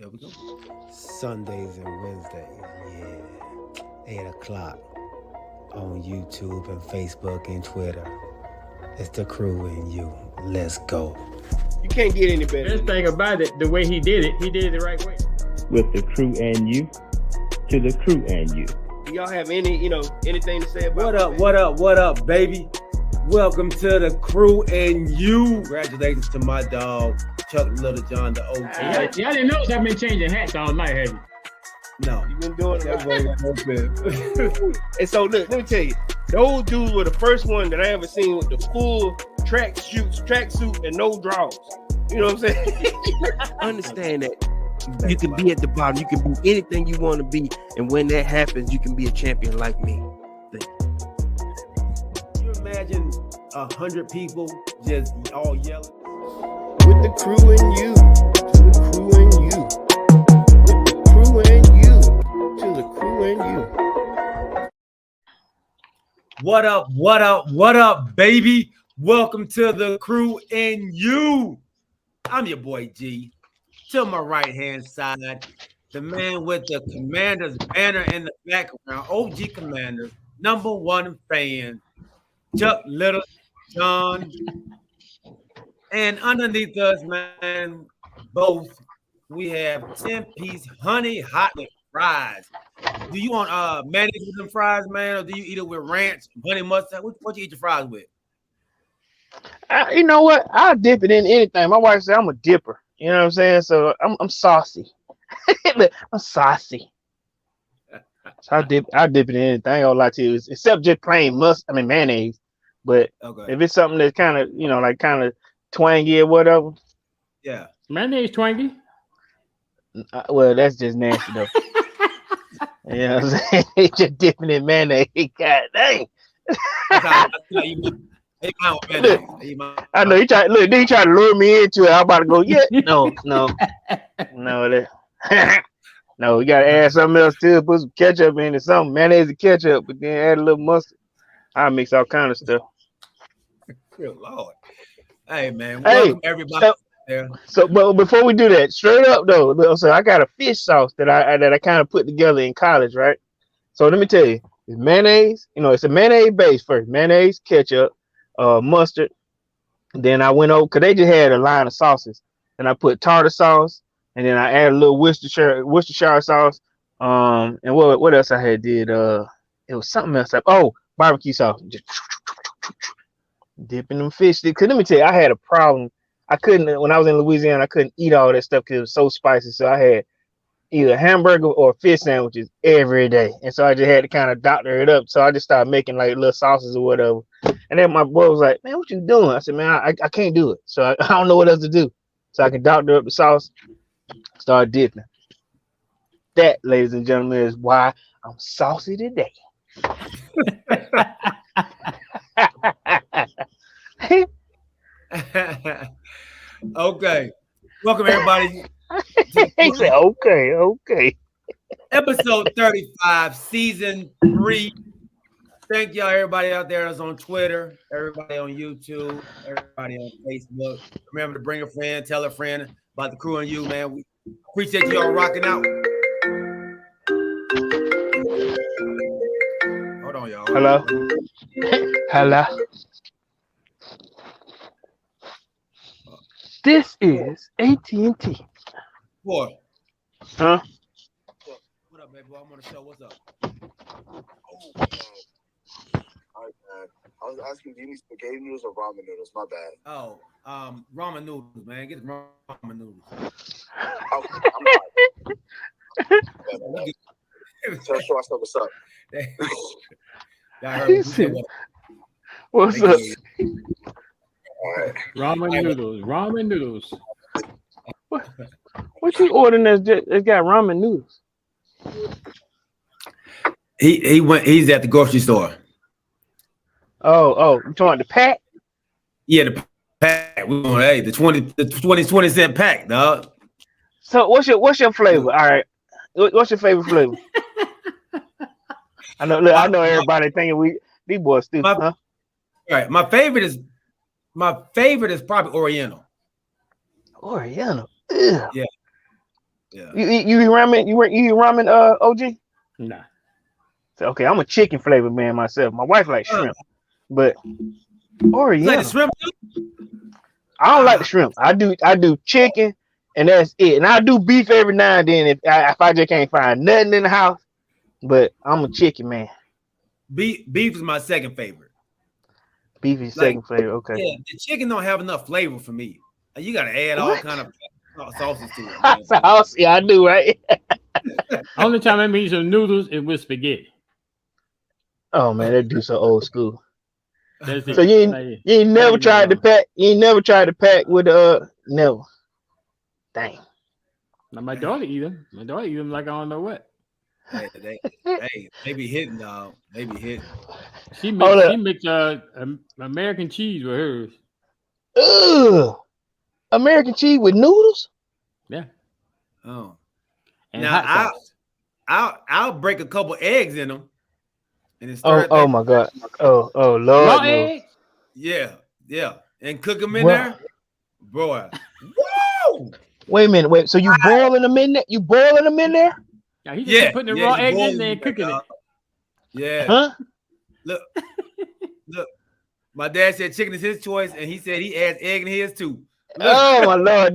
There we go. Sundays and Wednesdays, yeah. 8 o'clock on YouTube and Facebook and Twitter. It's the crew and you. Let's go. You can't get any better. Best thing about it, the way he did it the right way. With the crew and you, to the crew and you. Do y'all have anything to say about What up, baby? Welcome to the crew and you. Congratulations to my dog, Chuck Little John, the OG. Y'all didn't know I've been changing hats all night, have you? No. You've been doing that way. And so look, let me tell you, those dudes were the first one that I ever seen with the full tracksuit and no drawers. You know what I'm saying? Understand that you can be at the bottom, you can be anything you want to be, and when that happens, you can be a champion like me. Can you imagine 100 people just all yelling? With the crew and you, to the crew and you. With the crew and you, to the crew and you. What up, baby? Welcome to the crew and you. I'm your boy G. To my right-hand side, the man with the Commanders banner in the background, OG Commanders, #1 fan, Chuck Little John. And underneath us, man, both, we have 10-piece honey hot fries. Do you want mayonnaise with them fries, man, or do you eat it with ranch, honey mustard? What you eat your fries with? You know what? I'll dip it in anything. My wife said I'm a dipper. You know what I'm saying? So I'm saucy. I'm saucy. So I dip it in anything. I ain't gonna lie to you, except just plain mayonnaise. But Okay. if it's something that's kind of, like kind of twangy or whatever. Yeah. Mayonnaise twangy. Well, that's just nasty though. You know what I'm saying? Just dipping in mayonnaise. God dang. I know he tried to lure me into it. I'm about to go, yeah. No. No, we gotta add something else too. Put some ketchup in it, something mayonnaise and ketchup, but then add a little mustard. I mix all kind of stuff. Good Lord. Hey man, Hey, welcome everybody there. So, but before we do that, straight up though, so I got a fish sauce that I kind of put together in college, right? So let me tell you, it's mayonnaise. It's a mayonnaise base first, mayonnaise, ketchup, mustard. Then I went over because they just had a line of sauces. Then I put tartar sauce, and then I added a little Worcestershire sauce. And what else I had did? It was something else. Barbecue sauce. Just dipping them fish. Cause let me tell you, I had a problem. I couldn't, when I was in Louisiana, I couldn't eat all that stuff because it was so spicy. So I had either hamburger or fish sandwiches every day. And so I just had to kind of doctor it up. So I just started making like little sauces or whatever. And then my boy was like, man, what you doing? I said, man, I can't do it. So I don't know what else to do. So I can doctor up the sauce, start dipping. That, ladies and gentlemen, is why I'm saucy today. Okay. Welcome everybody. He said, okay. Episode 35, season 3. Thank y'all, everybody out there that's on Twitter, everybody on YouTube, everybody on Facebook. Remember to bring a friend, tell a friend about the crew and you, man. We appreciate y'all rocking out. Hold on, y'all. Hello. This is AT&T. Boy. Huh? What up, baby? I'm on the show. What's up? All right, man. I was asking, do you need spaghetti noodles or ramen noodles? My bad. Oh, ramen noodles, man. Get the ramen noodles. Tell Shaw what's up. Y'all heard me say what? What's up? All right. Ramen noodles. What you ordering that's got ramen noodles? He's at the grocery store. Oh, you talking about the pack? Yeah, the pack. We want the 20 cent pack, dog. So what's your flavor? All right. What's your favorite flavor? I know everybody thinking these boys stupid, huh? All right. My favorite is probably Oriental. Oriental. Ugh. Yeah. Yeah. You eat ramen? You eat ramen? OG? Nah. So, okay, I'm a chicken flavored man myself. My wife likes shrimp, but You like the Oriental. shrimp? I don't like the shrimp. I do chicken, and that's it. And I do beef every now and then if I just can't find nothing in the house. But I'm a chicken man. Beef is my second favorite. Beef is Like, second flavor. Okay. yeah, the chicken don't have enough flavor for me. You got to add all What? kind of sauces to it, man. Sauce? Yeah, I do, right? Only time I make some noodles is with spaghetti. Oh man, that dude so old school. That's it. So you ain't never tried to pack. You ain't never tried to pack with never. Dang. Now my daughter eat them. My daughter eat them like I don't know what. Hey, they be hitting, dog. They be hitting. She mix American cheese with hers. Ugh. American cheese with noodles? Yeah. Oh. And Now hot sauce. I'll break a couple eggs in them, and then Oh my god. Oh Lord. Raw No. eggs? Yeah, and cook them in Bro. there, bro. Woo! Wait a minute. Wait. So you boiling them in there? You boiling them in there? Now he just putting the raw you eggs boil in there and them, cooking it. dog. Yeah. Huh? Look. My dad said chicken is his choice, and he said he adds egg in his too. Look. Oh my lord.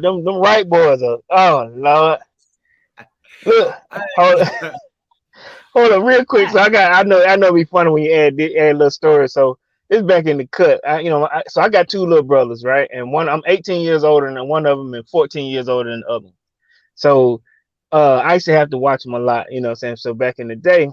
Them right boys are. Oh Lord. Look. Hold on, real quick. So I know it'd be funny when you add a little story. So it's back in the cut. So I got two little brothers, right? And I'm 18 years older than one of them, and 14 years older than the other. So I used to have to watch them a lot, you know what I'm saying? So back in the day,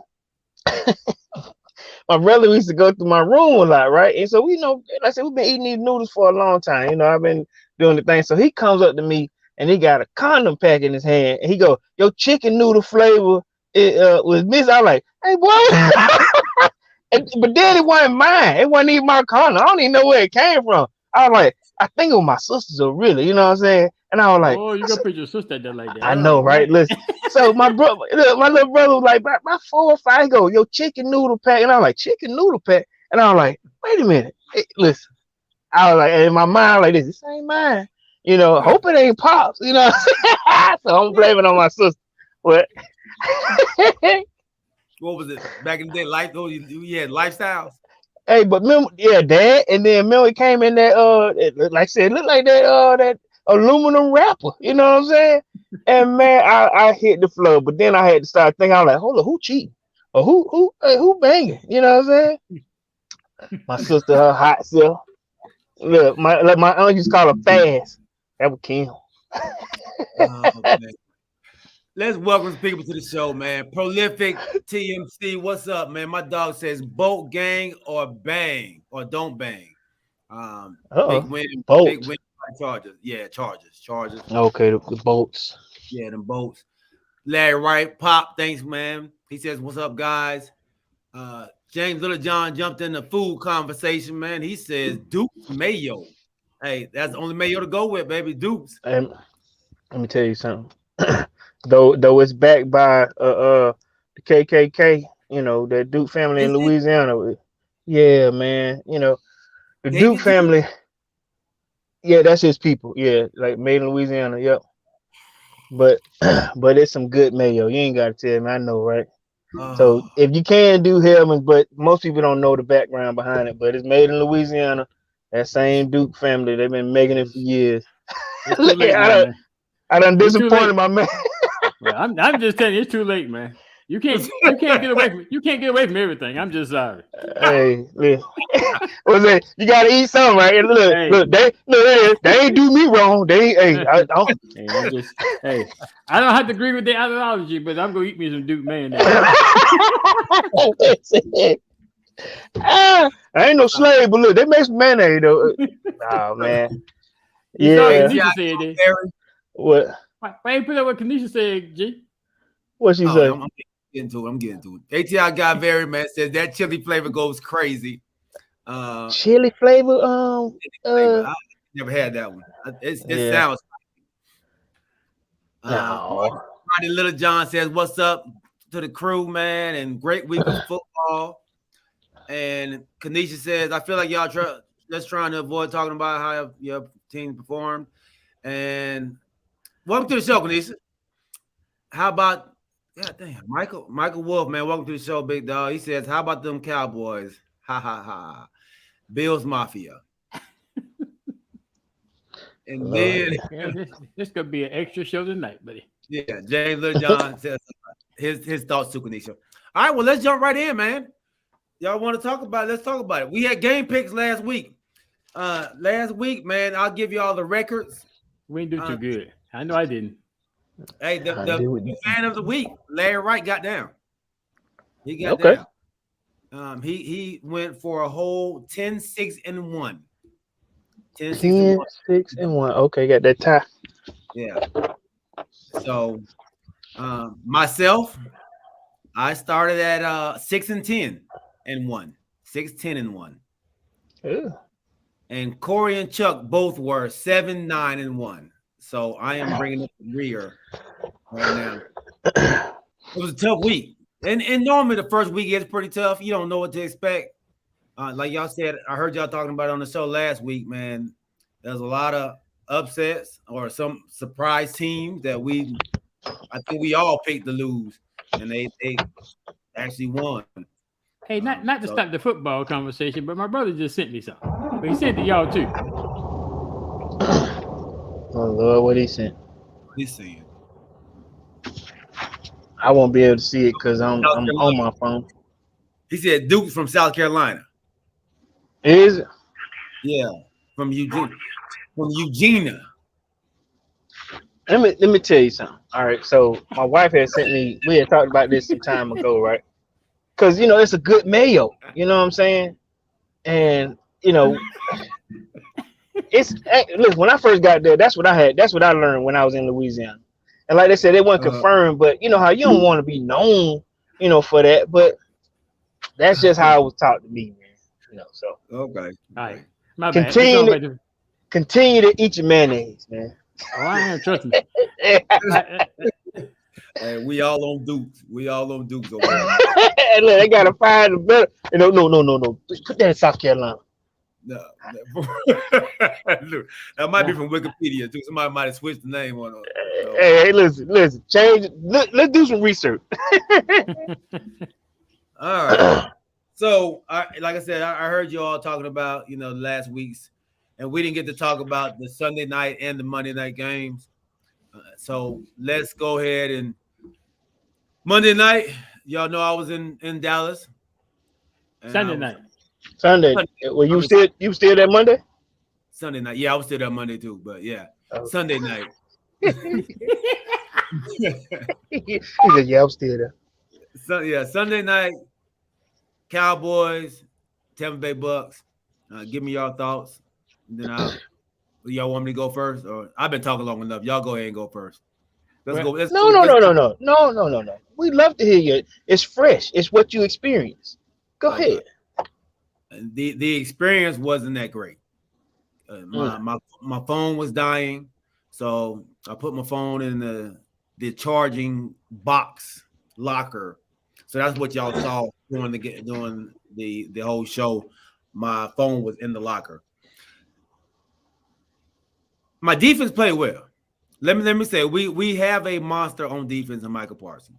my brother used to go through my room a lot, right? And so like I said, we've been eating these noodles for a long time. You know, I've been doing the thing. So he comes up to me and he got a condom pack in his hand, and he go, "Your chicken noodle flavor was missing." I'm like, "Hey, boy." But then it wasn't mine. It wasn't even my condom. I don't even know where it came from. I was like, I think it was my sister's, really, you know what I'm saying? And I was like, oh, you gonna put your sister there like that? I know, right? Listen. So my little brother was like, about 4 or 5, he go, "Yo, chicken noodle pack." And I was like, "Chicken noodle pack?" And I was like, "Wait a minute. Hey, listen." I was like, in my mind, like, this ain't mine. You know, hope it ain't Pops, you know. So I'm blaming on my sister. What? What was it back in the day? You had lifestyles. Hey, but remember, Dad, and then remember it came in that like I said, it looked like that aluminum wrapper, you know what I'm saying? And man, I hit the floor, but then I had to start thinking. I was like, hold on, who cheating? Or who banging? You know what I'm saying? My sister, her hot self. Look, my aunt used to call her fast. That was Kim. Oh, man. Let's welcome people to the show, man. Prolific TMC, what's up, man? My dog says boat gang or bang or don't bang. Big win, Chargers. Yeah, Chargers. Okay, the boats. Yeah, them boats. Larry Wright, Pop, thanks, man. He says, "What's up, guys?" James Littlejohn jumped in the food conversation, man. He says Duke's mayo. Hey, that's the only mayo to go with, baby. Duke's. And let me tell you something. Though it's backed by the KKK, you know, that Duke family in Louisiana. Yeah, man. You know, the Duke family. Yeah, that's his people. Yeah, like made in Louisiana. Yep. But it's some good mayo. You ain't gotta tell me. I know, right? So if you can do Hellman's, but most people don't know the background behind it. But it's made in Louisiana. That same Duke family, they've been making it for years. It's too late, I done disappointed my man. Well, I'm just telling you, it's too late, man. You can't get away from everything. I'm just sorry. Hey, what's that? You gotta eat something, right? Look, they ain't do me wrong. I don't have to agree with their ideology, but I'm gonna eat me some Duke mayonnaise. I ain't no slave, but look, they make some mayonnaise though. Oh man. Yeah. What? Why ain't put up what Kanisha said, G? What she say? I'm getting to it. ATI guy very man says that chili flavor goes crazy. Chili flavor? I never had that one. It sounds. No. Rodney Little John says, "What's up to the crew, man?" And great week of football. And Kanisha says, "I feel like y'all just trying to avoid talking about how your team performed." And welcome to the show, Kanisha. How about God damn, Michael Wolf, man? Welcome to the show, big dog. He says, "How about them Cowboys? Ha ha ha, Bills Mafia." And then Yeah, this could be an extra show tonight, buddy. yeah, James Little John says his thoughts to Kanisha. All right, well, let's jump right in, man. Y'all want to talk about it? Let's talk about it. We had game picks last week. Last week, man, I'll give you all the records. We didn't do too good. I know I didn't. Hey, the fan of the week, Larry Wright, got down. He got down. He went for a whole 10-6-1. 10-6-1. Okay, got that tie. Yeah. So, myself, I started at 6-10-1. 6-10-1. Yeah. And Corey and Chuck both were 7-9-1. So I am bringing up the rear right now. It was a tough week. And normally the first week is pretty tough. You don't know what to expect. Like y'all said, I heard y'all talking about it on the show last week, man. There's a lot of upsets or some surprise teams that I think we all picked to lose. And they actually won. Hey, not to stop the football conversation, but my brother just sent me something. But he sent it to y'all too. Oh Lord, what he sent? He's saying. I won't be able to see it because I'm on my phone. He said Duke's from South Carolina. Is it? Yeah, from Eugene. From Eugenia. Let me tell you something. All right, so my wife had sent me. We had talked about this some time ago, right? Because it's a good mayo. You know what I'm saying? And look, when I first got there, that's what I had. That's what I learned when I was in Louisiana. And like they said, it wasn't confirmed, but you know how you don't want to be known, for that. But that's just how it was taught to me, man. So okay. All right. My bad. Continue to eat your mayonnaise, man. Oh, I am, trust me. Hey, we all on Dukes. We all on Dukes over there. Look, they gotta find the better. No. Put that in South Carolina. No. Look, that might be from Wikipedia too. Somebody might have switched the name on it. So. Hey, listen. Change. Let's do some research. All right. So, like I said, I heard you all talking about last week's, and we didn't get to talk about the Sunday night and the Monday night games. So let's go ahead and Monday night. Y'all know I was in Dallas. Sunday night. Sunday. Well, you still there Monday? Sunday night. Yeah, I was still there Monday too, but yeah, Sunday night. He said, "Yeah, I'm still there." So yeah, Sunday night. Cowboys, Tampa Bay Bucks. Give me y'all thoughts. And then y'all want me to go first, or I've been talking long enough. Y'all go ahead and go first. Let's go. No. We love to hear you. It's fresh. It's what you experience. Go ahead. The experience wasn't that great. My phone was dying, so I put my phone in the charging box locker. So that's what y'all saw during the whole show. My phone was in the locker. My defense played well. Let me say we have a monster on defense in Michael Parsons.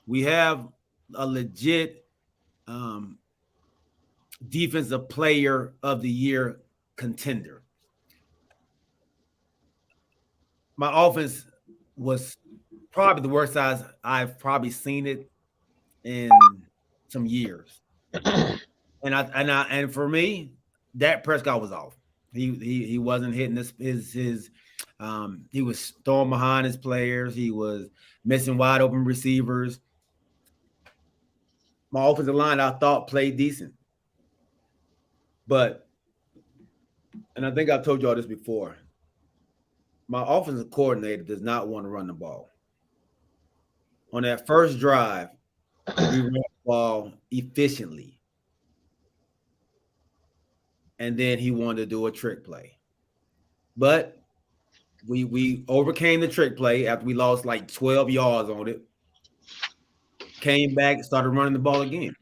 We have a legit defensive player of the year contender. My offense was probably the worst size I've probably seen it in some years. And for me, Dak Prescott was off. He wasn't hitting his he was throwing behind his players. He was missing wide open receivers. My offensive line, I thought, played decent. But, and I think I've told you all this before, my offensive coordinator does not want to run the ball. On that first drive, we ran the ball efficiently. And then he wanted to do a trick play. But we overcame the trick play after we lost like 12 yards on it. Came back and started running the ball again.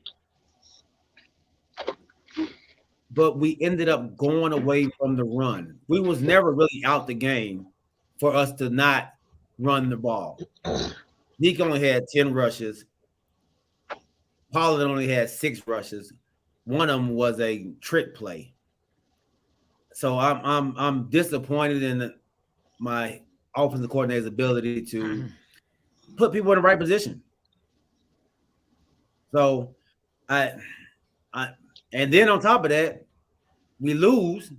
But we ended up going away from the run. We was never really out the game for us to not run the ball. Zeke only had 10 rushes. Pollard only had 6 rushes. One of them was a trick play. So I'm disappointed in my offensive coordinator's ability to put people in the right position. So and then on top of that, we lose.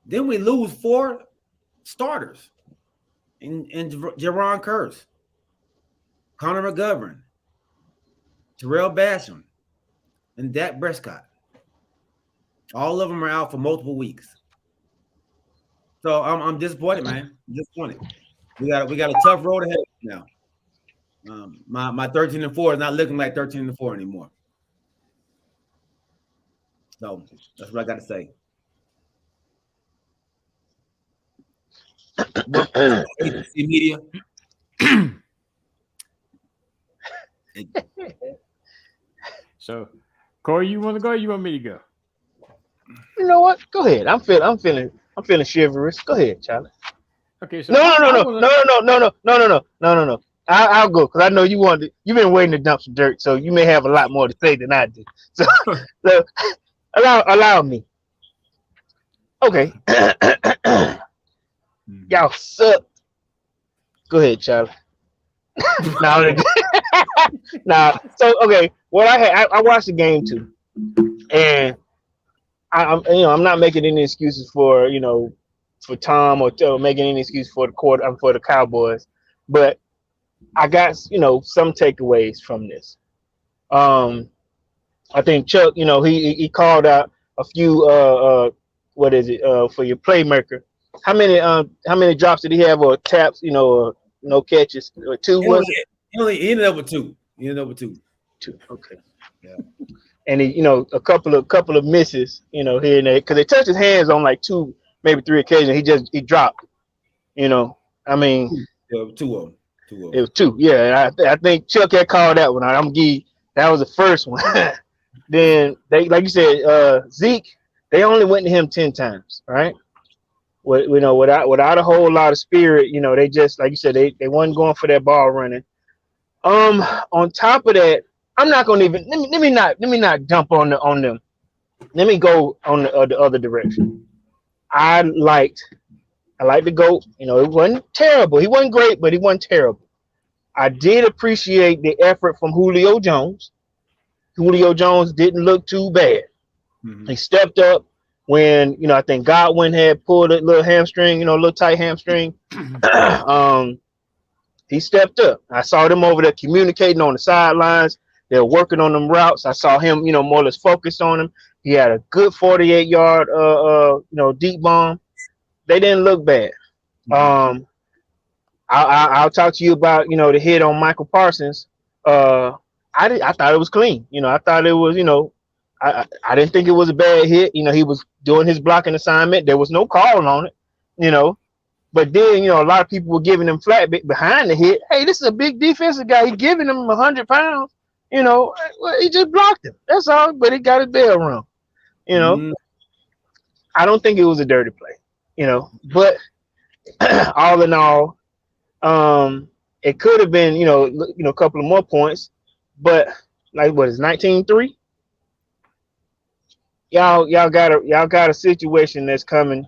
Then we lose 4 starters in Jaron Curse, Connor McGovern, Terrell Basham, and Dak Prescott. All of them are out for multiple weeks. So I'm disappointed, man. I'm disappointed. We got a tough road ahead now. My 13-4 is not looking like 13-4 anymore. So that's what I got to say. Media. So, Corey, you want to go? Or you want me to go? You know what? Go ahead. I'm feeling chivalrous. Go ahead, Charlie. Okay. So No. I'll go because I know you've been waiting to dump some dirt, so you may have a lot more to say than I do. So allow me. Okay. Y'all suck. Go ahead, Charlie. Nah. So okay, what I watched the game too, and I'm not making any excuses for for Tom or making any excuse for the Cowboys, but I got some takeaways from this. I think Chuck, he called out a few what is it for your playmaker. How many drops did he have or taps? No catches or 2 was it? He ended up with 2. He ended up with 2. 2. Okay. Yeah. And he, a couple of misses, here and there, because they touched his hands on like 2, maybe 3 occasions. He dropped. I mean, 2 of them. It was 2. Yeah, I think Chuck had called that one out. That was the first one. Then they, like you said, Zeke, they only went to him 10 times, right? Without a whole lot of spirit, they just, like you said, they wasn't going for that ball running. On top of that, I'm not gonna even let me not jump on them. Let me go on the other direction. I liked the GOAT. It wasn't terrible. He wasn't great, but he wasn't terrible. I did appreciate the effort from Julio Jones. Julio Jones didn't look too bad. Mm-hmm. He stepped up when I think Godwin had pulled a little hamstring, a little tight hamstring. He stepped up. I saw them over there communicating on the sidelines. They were working on them routes. I saw him, more or less focused on them. He had a good 48-yard, deep bomb. They didn't look bad. Mm-hmm. I'll talk to you about, the hit on Michael Parsons. I thought it was clean. I thought it was, I didn't think it was a bad hit. He was doing his blocking assignment. There was no call on it, But then, a lot of people were giving him flat behind the hit. Hey, this is a big defensive guy. He giving him 100 pounds. Well, he just blocked him. That's all. But he got his bell rung. Mm-hmm. I don't think it was a dirty play. But all in all, it could have been, a couple of more points. But like, what is 19-3? Y'all got a situation that's coming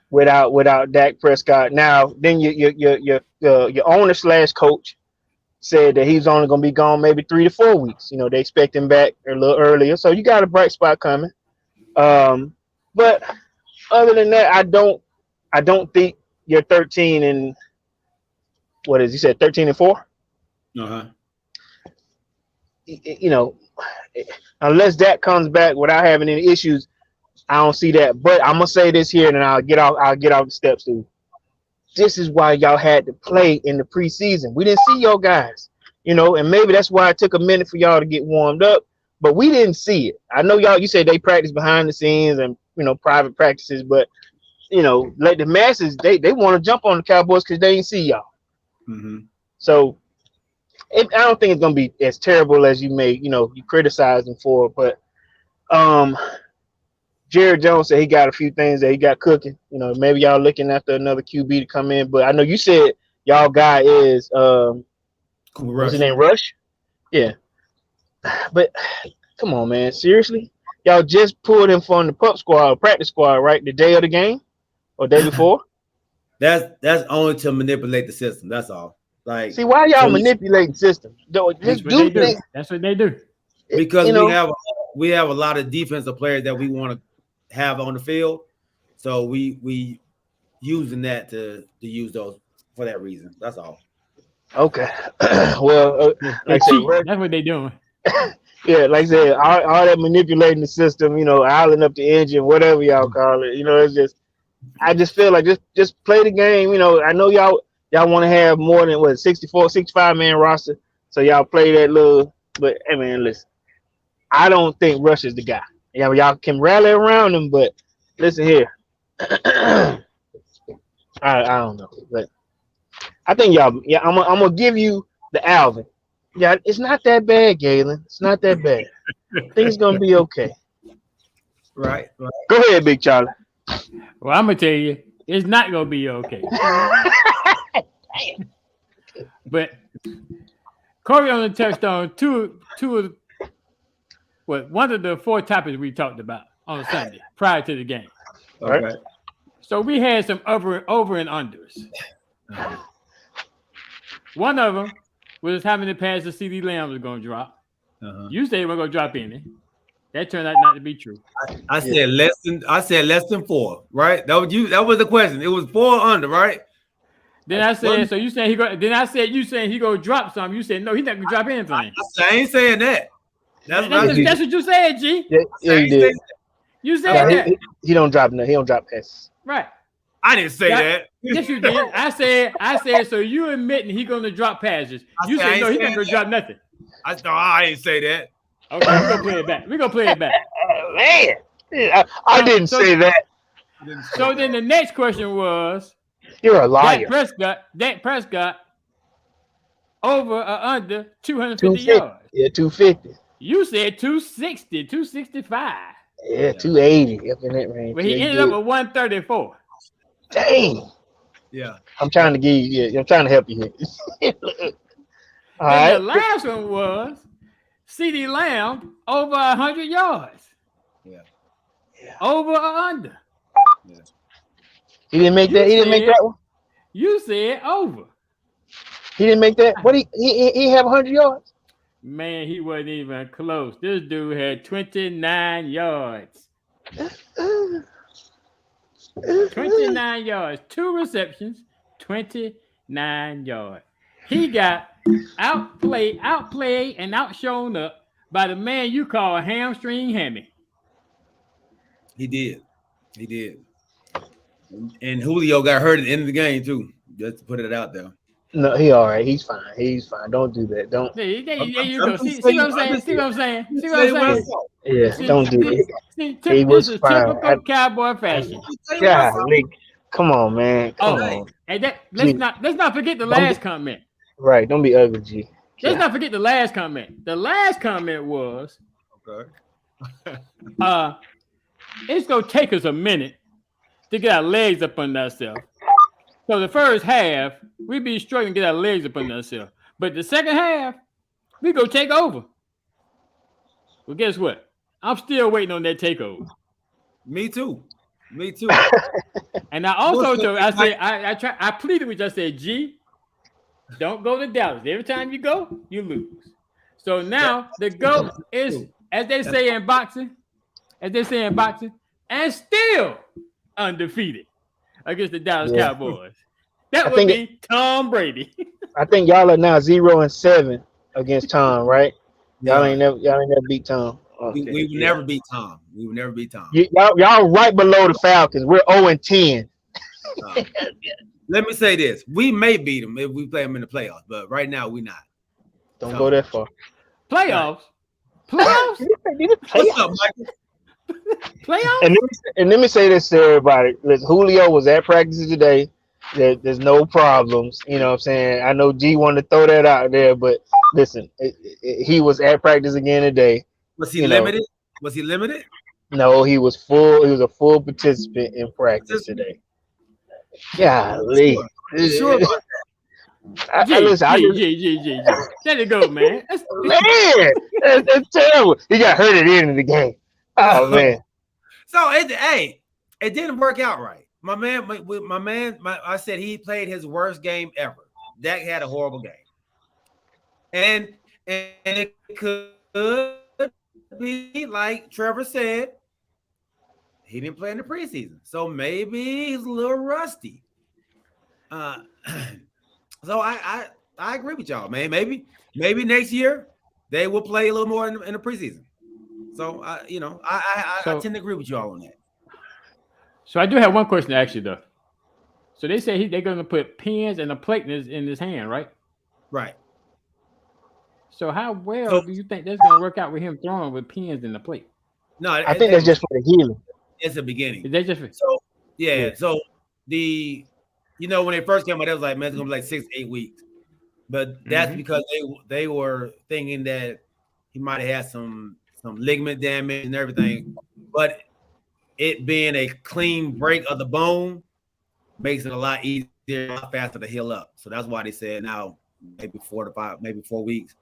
without Dak Prescott. Now, then your owner / coach said that he's only going to be gone maybe 3 to 4 weeks. They expect him back a little earlier, so you got a bright spot coming. But other than that, I don't think you're 13 and what is he said 13-4. Unless Dak comes back without having any issues, I don't see that. But I'm gonna say this here, and then I'll get off the steps, dude. This is why y'all had to play in the preseason. We didn't see y'all guys, and maybe that's why it took a minute for y'all to get warmed up, but we didn't see it. I know you said they practice behind the scenes and private practices, but let the masses they want to jump on the Cowboys because they didn't see y'all. Mm-hmm. So I don't think it's gonna be as terrible as you may you criticize them for, but Jared Jones said he got a few things that he got cooking. Maybe y'all looking after another QB to come in. But I know you said y'all guy is Cooper what's his Rush. name? Rush. Yeah, but come on, man. Seriously, y'all just pulled him from the pup squad, practice squad, right? The day of the game or day before. That's only to manipulate the system. That's all. Like, See, why y'all so manipulating systems? That's Just what do they do. things. That's what they do. because You know, we have a lot of defensive players that we want to have on the field, so we using that to use those for that reason. That's all. okay. Well, They like I said, cheat. That's what they doing. yeah, like I said, all that manipulating the system, oiling up the engine, whatever y'all call it. It's just, I just feel like just play the game. I know y'all want to have more than what 64, 65 man roster, so y'all play that little. But hey, man, listen, I don't think Rush is the guy. Yeah, y'all can rally around him, but listen here, I don't know, but I think y'all. Yeah, I'm gonna give you the Alvin. Yeah, it's not that bad, Galen. It's not that bad. Things gonna be okay. Right. Go ahead, Big Charlie. Well, I'm gonna tell you, it's not gonna be okay. But Corey only touched on two of one of the 4 topics we talked about on Sunday prior to the game. Okay. So we had some over and unders. One of them was how many passes CD Lamb was going to drop. You said he wasn't going to drop any. That turned out not to be true. I said less than 4. Right. That was you. That was the question. It was 4 under. Right. Then I said, so you saying he go? Then I said you saying he gonna drop something. You said no, he's not gonna drop anything. I ain't saying that. That's what you said, G. Yeah, he did. You said that. He don't drop no. He don't drop passes. Right. I didn't say that. Yes, you did. I said. So you admitting he gonna drop passes? You said no, he's not gonna drop nothing. I didn't say that. Okay, we're gonna play it back. We're gonna play it back. Man, I didn't say that. So then the next question was. You're a liar. Dak Prescott over or under 250 yards. Yeah, 250. You said 260, 265. Yeah, 280 up in that range. But he ended up with 134. Dang. Yeah. I'm trying to give you. Yeah, I'm trying to help you here. All right. The last one was CD Lamb over 100 yards. Yeah. Over or under. Yeah. He didn't make that. He didn't make that one. You said over. He didn't make that. What he have 100 yards? Man, he wasn't even close. This dude had 29 yards. 29 yards. 2 receptions, 29 yards. He got outplayed, and outshown up by the man you call hamstring hammy. He did. And Julio got hurt at the end of the game too. Just to put it out there. No, he all right. He's fine. Don't do that. Don't. There you go. See what I'm saying? Yeah, don't do it. He was fine. Typical Cowboy fashion. Golly. Come on, man. Come on. And let's not forget the last comment. Right. Don't be ugly, G. Let's not forget the last comment. The last comment was, okay. It's gonna take us a minute to get our legs up under ourselves. So the first half, we be struggling to get our legs up under ourselves. But the second half, we go take over. Well, guess what? I'm still waiting on that takeover. Me too. And I also told I pleaded with you. I said, G, don't go to Dallas. Every time you go, you lose. So now the GOAT is, as they say in boxing, and still undefeated against the Dallas Cowboys. That would be Tom Brady. I think y'all are now 0-7 against Tom, right? Y'all ain't never beat Tom. Okay. We would never beat Tom. Y'all right below the Falcons. We're 0-10. Let me say this: we may beat them if we play them in the playoffs, but right now we're not. Don't go that far. Playoffs. What's up, Michael? Playoffs. And let me say this to everybody: listen, Julio was at practice today. There's no problems. You know what I'm saying? I know G wanted to throw that out there, but listen, he was at practice again today. Was he limited? Was he limited? No, he was full. He was a full participant in practice today. Golly. Sure about that. Listen, I just Let it go, man. man, that's terrible. He got hurt at the end of the game. Oh man. So it didn't work out right. I said he played his worst game ever. Dak had a horrible game, and it could be like Trevor said, he didn't play in the preseason, so maybe he's a little rusty. So I agree with y'all, man. Maybe next year they will play a little more in the preseason. So I tend to agree with y'all on that. So I do have one question to ask you though. So they say they're going to put pins and a plate in his hand, right? Right. So how well do you think that's going to work out with him throwing with pins in the plate? No, I think that's just for the healing. It's the beginning. Is that just for... So so when they first came out, it was like, man, it's gonna be like 6 to 8 weeks. But that's because they were thinking that he might have had some ligament damage and everything. But it being a clean break of the bone makes it a lot easier, a lot faster to heal up. So that's why they said now maybe 4 to 5, maybe 4 weeks.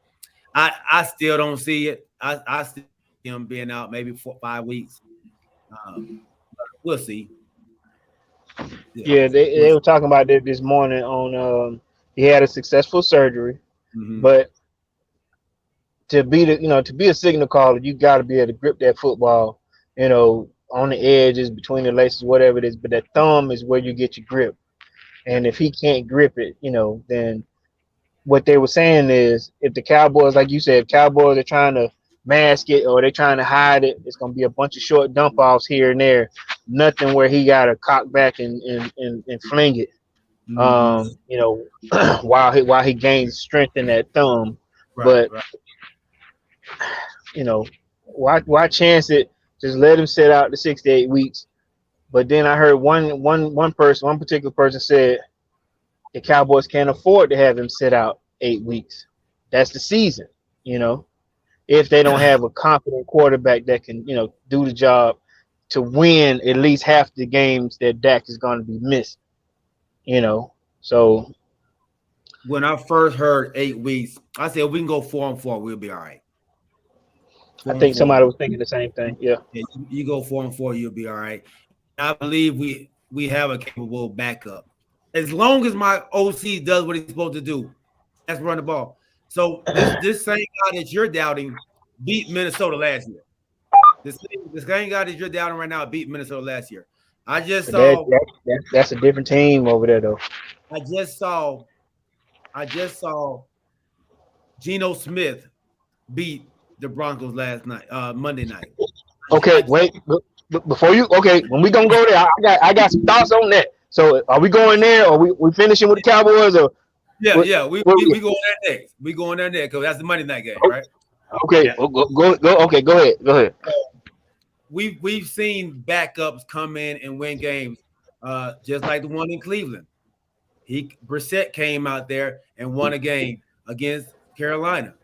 I still don't see it. I still see him being out maybe 4 5 weeks. We'll see. Yeah, they were talking about that this morning on he had a successful surgery, but to be a signal caller, you got to be able to grip that football, on the edges, between the laces, whatever it is. But that thumb is where you get your grip, and if he can't grip it, then what they were saying is if the Cowboys, like you said, if Cowboys are trying to mask it or they're trying to hide it, it's gonna be a bunch of short dump offs here and there. Nothing where he got to cock back and fling it. While he gains strength in that thumb. But why chance it? Just let him sit out the 6 to 8 weeks. But then I heard one particular person said the Cowboys can't afford to have him sit out 8 weeks. That's the season, if they don't have a confident quarterback that can, do the job to win at least half the games that Dak is going to be missing, So when I first heard 8 weeks, I said we can go 4-4, we'll be all right. I think somebody was thinking the same thing. Yeah, you go 4-4, you'll be all right. I believe we have a capable backup. As long as my OC does what he's supposed to do, that's run the ball. So this same guy that you're doubting beat Minnesota last year. This same guy that you're doubting right now beat Minnesota last year. I just saw that's a different team over there though. I just saw Geno Smith beat the Broncos last night, Monday night. Okay, wait. Before you, when we gonna go there, I got some thoughts on that. So are we going there, or we finishing with the Cowboys, or we going there next. We going there next because that's the Monday night game, right? Okay, go. Okay, go ahead. We've seen backups come in and win games, just like the one in Cleveland. Brissett came out there and won a game against Carolina.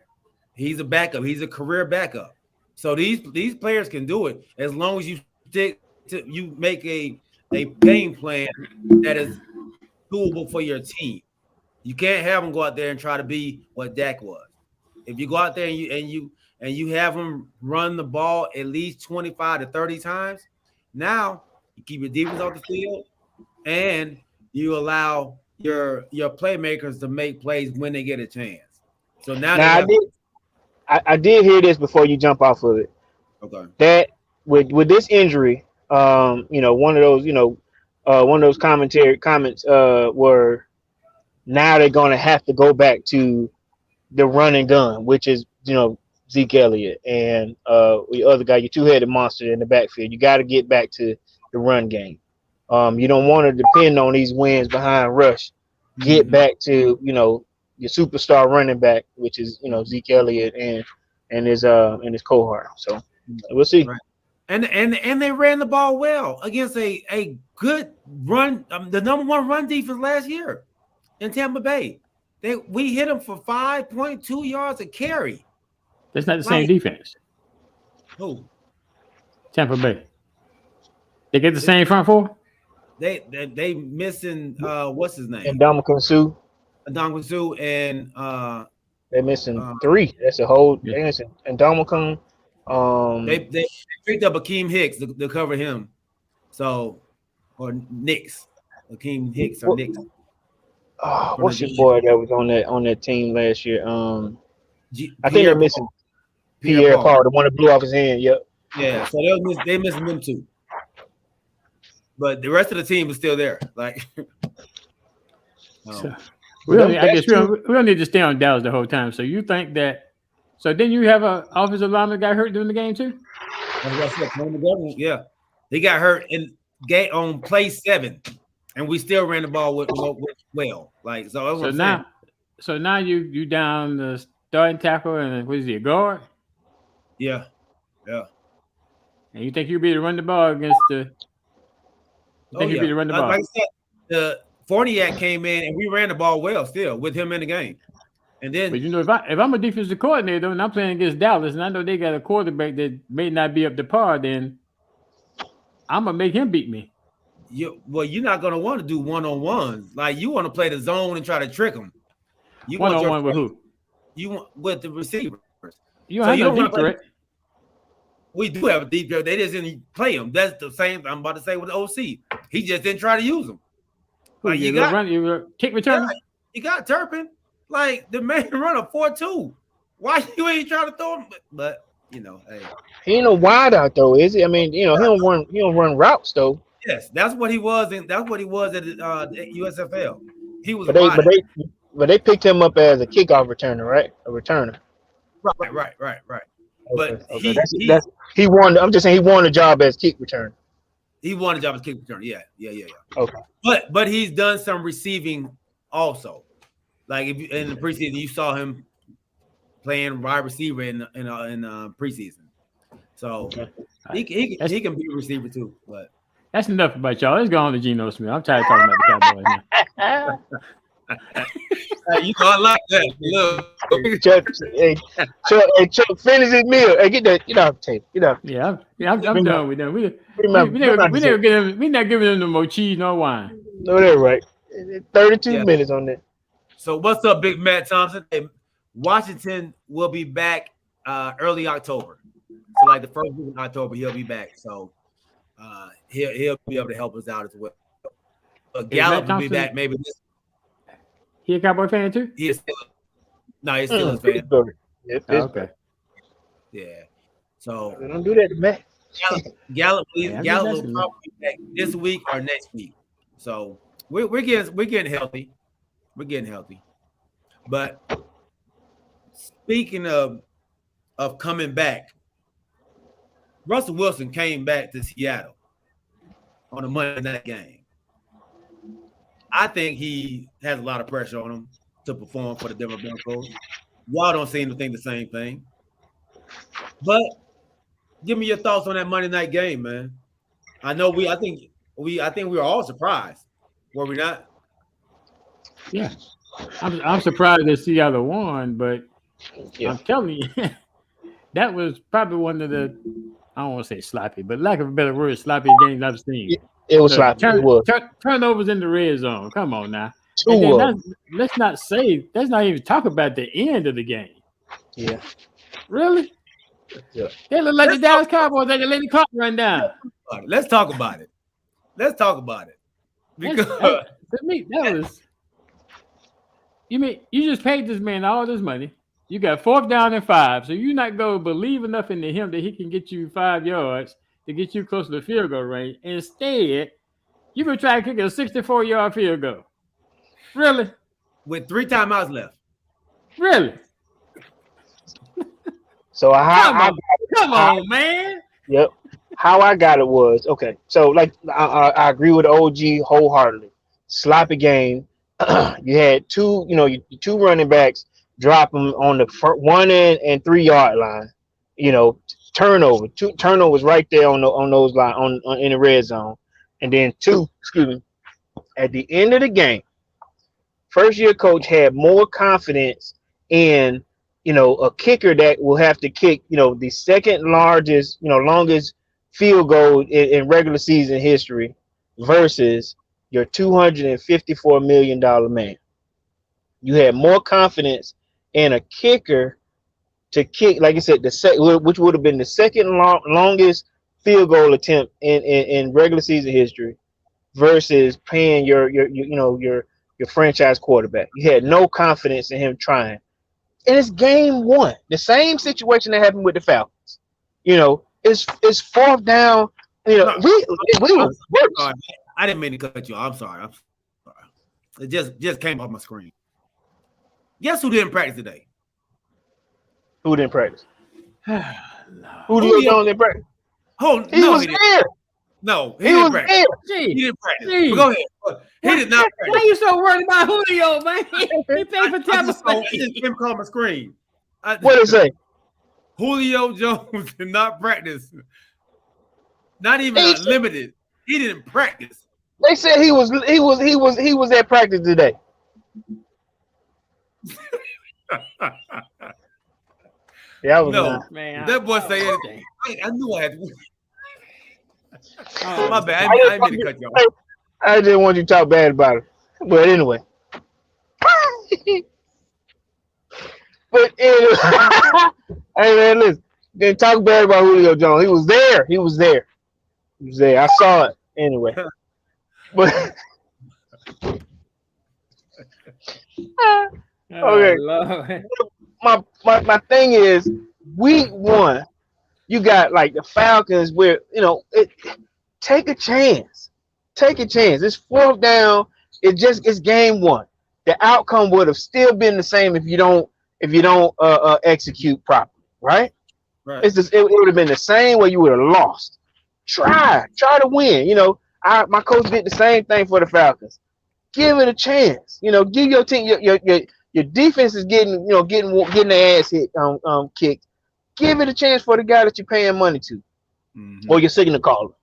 He's a backup. He's a career backup. So these players can do it as long as you make a game plan that is doable for your team. You can't have them go out there and try to be what Dak was. If you go out there and you have them run the ball at least 25 to 30 times, now you keep your defense off the field and you allow your playmakers to make plays when they get a chance. So now I did hear this before you jump off of it. Okay. That with this injury, one of those comments were now they're going to have to go back to the run and gun, which is Zeke Elliott and the other guy, your two-headed monster in the backfield. You got to get back to the run game. You don't want to depend on these wins behind rush. Get back to your superstar running back, which is Zeke Elliott and his cohort. So we'll see. Right. And they ran the ball well against a good run, the number one run defense last year in Tampa Bay. We hit them for 5.2 yards a carry. That's not the same defense. Who? Tampa Bay. They get the same front four? They missing what's his name? And Ndamukong Suh. Ndamukong and They're missing 3. That's a whole. Yeah. They're missing Ndamukong. They picked up Akeem Hicks to cover him. So, or Knicks. Akeem Hicks or Knicks. What's your boy that was on that team last year? I think they're missing Pierre Paul, the one that blew off his hand. Yep. Yeah, so they missing them too. But the rest of the team is still there. Like, so, we don't need to stay on Dallas the whole time. So you think that? So then you have an offensive lineman that got hurt during the game too? Yeah, he got hurt on play 7, and we still ran the ball with well. Like so now you down the starting tackle and what is he, a guard? Yeah. And you think you'll be able to run the ball against the? You'll be able to run the ball. Like I said, the Fournier came in and we ran the ball well still with him in the game. And then, but if I'm a defensive coordinator and I'm playing against Dallas and I know they got a quarterback that may not be up to par, then I'm gonna make him beat me. You're not gonna want to do one-on-ones. Like you want to play the zone and try to trick them. You one-on-one with who? You want with the receivers. You don't have no deep threat. We do have a deep threat. They just didn't play him. That's the same I'm about to say with the OC. He just didn't try to use them. Like you kick return. Yeah, you got Turpin. Like the man run a 4.2. Why you ain't trying to throw him? But hey, he ain't no wide out though, is he? I mean, he don't run routes though. Yes, that's what he was, and that's what he was at USFL. He was, but they picked him up as a kickoff returner, right? A returner. Right. But okay. He won. I'm just saying he won the job as kick returner. He won the job as kick returner. Yeah. Okay. But he's done some receiving also. Like if in the preseason, you saw him playing wide receiver in preseason. So he can be a receiver too. But that's enough about y'all. Let's go on to Geno Smith. I'm tired of talking about the Cowboys now. You know I like that. Look. Chuck, finish his meal. Hey, get that. Get off the table. Get off. Yeah, I'm done with them. We not giving them no more cheese, no wine. No, that's right. 32 minutes on that. So what's up, Big Matt Thompson? Hey, Washington will be back early October. So like the first week of October, he'll be back. So he'll be able to help us out as well. Gallup will be back maybe this. He a Cowboy fan too? He's still a fan. Okay. Yeah. So don't do that to Matt. Gallup will probably be back this week or next week. So we're getting healthy. We're getting healthy. But speaking of coming back, Russell Wilson came back to Seattle on a Monday night game. I think he has a lot of pressure on him to perform for the Denver Broncos. Y'all don't seem to think the same thing. But give me your thoughts on that Monday night game, man. I think we were all surprised. Were we not? Yeah. I'm surprised that Seattle won, but I'm telling you, that was probably one of the, I don't want to say sloppy, but lack of a better word, sloppy games I've seen. It was sloppy. Turnovers in the red zone. Come on now. Let's not even talk about the end of the game. Yeah. Really? Yeah. They look like the Dallas Cowboys. They can let the clock run down. Let's talk about it. Because to me, that was. You mean you just paid this man all this money? You got 4th down and 5, so you're not going to believe enough into him that he can get you 5 yards to get you close to the field goal range. Instead, you been trying to kick a 64-yard field goal. Really? With 3 timeouts left. Really? So come on, man. Yep. How I got it was okay. So like I agree with OG wholeheartedly. Sloppy game. You had two running backs drop them on the 1 and 3 yard line. Turnover. 2 turnovers right there on those line on in the red zone, and then 2. At the end of the game, first year coach had more confidence in a kicker that will have to kick the second largest longest field goal in regular season history versus your $254 million man. You had more confidence in a kicker to kick, like I said, which would have been the second longest field goal attempt in regular season history, versus paying your franchise quarterback. You had no confidence in him trying, and it's game one. The same situation that happened with the Falcons. It's fourth down. No, We were worse. sorry. I didn't mean to cut you off. I'm sorry. It just came off my screen. Guess who didn't practice today? Who didn't practice? Julio Jones didn't practice? Oh, He no, was he didn't. there. No, he He didn't was practice. there. He Gee, didn't practice. Gee. But go ahead. He did not Why practice. you so worried about Julio, man? He played for I Tampa just saw Bay. him call my screen. What did it say? Julio Jones did not practice. Not even He limited. He didn't practice. They said he was at practice today. Yeah, I was No, not. Man, that boy said okay. I knew I had. Oh, My bad. I didn't mean to cut you off. I didn't want you to talk bad about him. But anyway. Hey man, listen. Didn't talk bad about Julio Jones. He was there. He was there. I saw it anyway. But okay. Lord. My thing is, week one, you got like the Falcons where take a chance. Take a chance. It's fourth down. It's game one. The outcome would have still been the same if you don't execute properly, right? Right. It's just it would have been the same way. You would have lost. Try to win. My coach did the same thing for the Falcons. Give it a chance. Give your team your defense is getting their ass hit kicked. Give it a chance for the guy that you're paying money to, or your signal caller.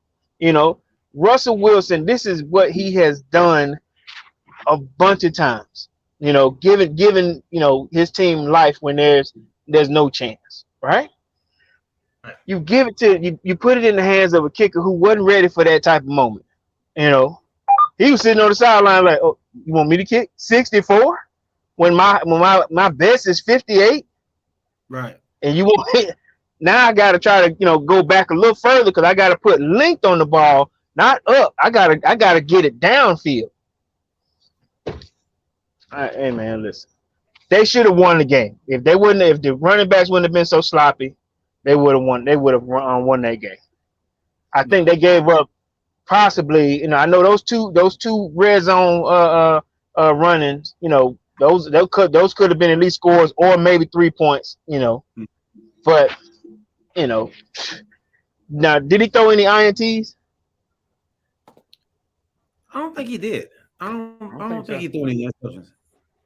Russell Wilson. This is what he has done a bunch of times. Giving his team life when there's no chance, right? You give it to you put it in the hands of a kicker who wasn't ready for that type of moment. He was sitting on the sideline like, "Oh, you want me to kick 64 when my best is 58?" Right. And you want now I got to try to go back a little further because I got to put length on the ball, not up. I gotta get it downfield. Hey man, listen. They should have won the game. If the running backs wouldn't have been so sloppy, they would have won. They would have won that game. I think they gave up possibly. I know those two red zone runnings. Those could have been at least scores or maybe 3 points. But now did he throw any INTs? I don't think he did. I don't think he threw any interceptions.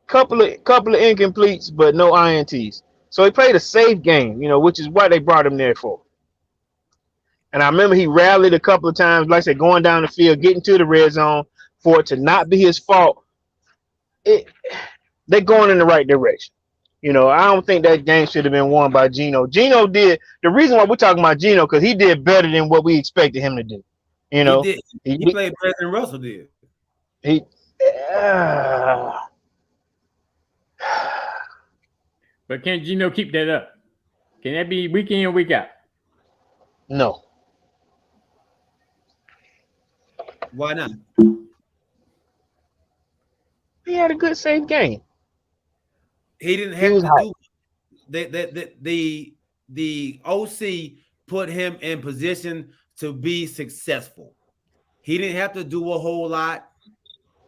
Couple of incompletes, but no INTs. So he played a safe game, which is what they brought him there for. And I remember he rallied a couple of times, like I said, going down the field, getting to the red zone for it to not be his fault. They're going in the right direction. I don't think that game should have been won by Geno. Geno did the reason why we're talking about Geno because he did better than what we expected him to do. He did. He played better than Russell did. But can Geno keep that up? Can that be week in, week out? No. Why not? He had a good safe game. He didn't have to do the OC put him in position to be successful. He didn't have to do a whole lot,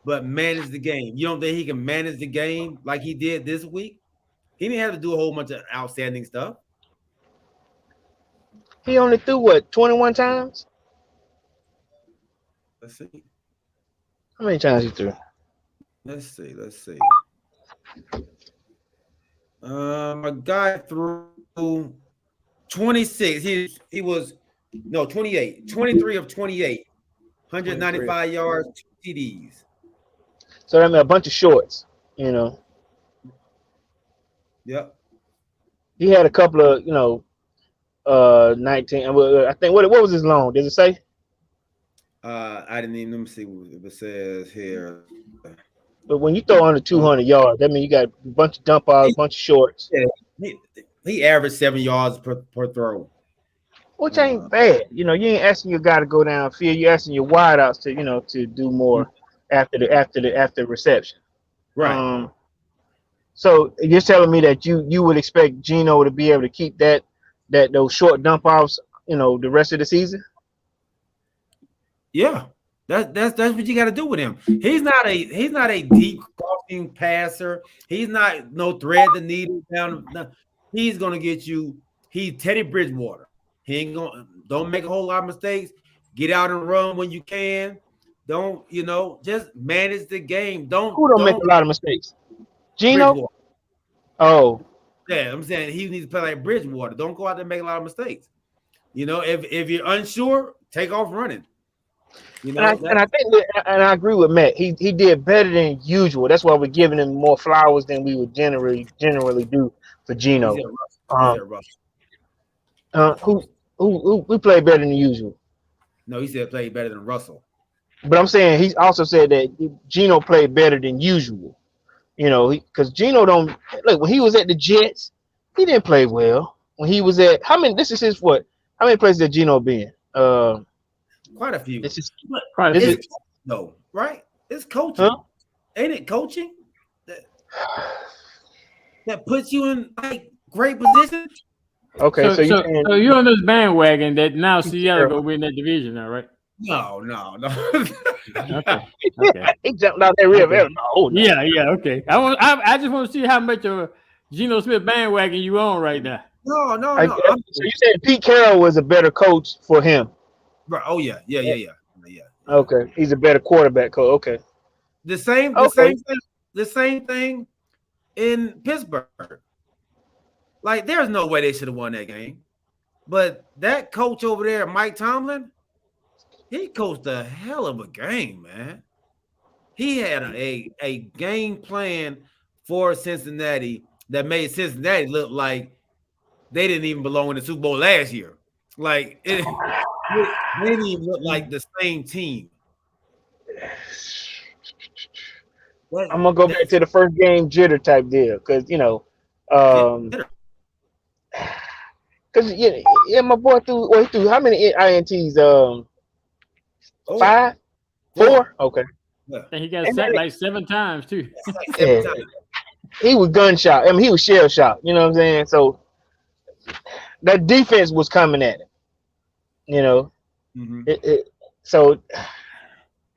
but manage the game. You don't think he can manage the game like he did this week? He didn't have to do a whole bunch of outstanding stuff. He only threw what, 21 times? Let's see. How many times he threw? Let's see. My guy threw 26. He was 28. 23 of 28. 195 yards, 2 TDs. So that meant a bunch of shorts, Yep. He had a couple of, 19. I think what was his long? Does it say? I didn't even let me see what it says here. But when you throw under 200 yards, that means you got a bunch of dump offs, a bunch of shorts, He averaged 7 yards per throw. which ain't bad. You know, you ain't asking your guy to go downfield. You're asking your wideouts to, you know, to do more after the reception. Right. So you're telling me that you would expect Geno to be able to keep those short dump offs, you know, the rest of the season? Yeah. That's what you got to do with him. He's not a deep crossing passer. He's not no thread the needle down. He's gonna get you. He's Teddy Bridgewater. He ain't gonna don't make a whole lot of mistakes. Get out and run when you can. Don't just manage the game. Who don't make a lot of mistakes? Geno? Bridgewater. Oh. Yeah, I'm saying he needs to play like Bridgewater. Don't go out there and make a lot of mistakes. You know, if you're unsure, take off running. You know, and I agree with Matt. He did better than usual. That's why we're giving him more flowers than we would generally do for Geno. Who played better than usual? No, he said played better than Russell. But I'm saying he also said that Geno played better than usual. You know, because Geno don't look when he was at the Jets, he didn't play well. When he was at how many places did Geno been? Quite a few. No, right? It's coaching. Huh? Ain't it coaching that puts you in like great position? Okay, so you're on this bandwagon that now Seattle go win that division now, right? No. Okay. He jumped out that river. Okay. No. Yeah, okay. I just want to see how much of a Geno Smith bandwagon you on right now. No. So you said Pete Carroll was a better coach for him. Right. Oh yeah. Okay, he's a better quarterback coach. Okay. The same thing in Pittsburgh. Like, there's no way they should have won that game. But that coach over there, Mike Tomlin, he coached a hell of a game, man. He had a game plan for Cincinnati that made Cincinnati look like they didn't even belong in the Super Bowl last year. Like, they didn't even look like the same team. I'm gonna go back to the first game jitter type deal because my boy threw how many ints? 5, 4. Okay. Yeah. And he got sacked like 7 times too. He was gunshot. I mean, he was shell shocked. You know what I'm saying? So that defense was coming at him. You know. Mm-hmm. So I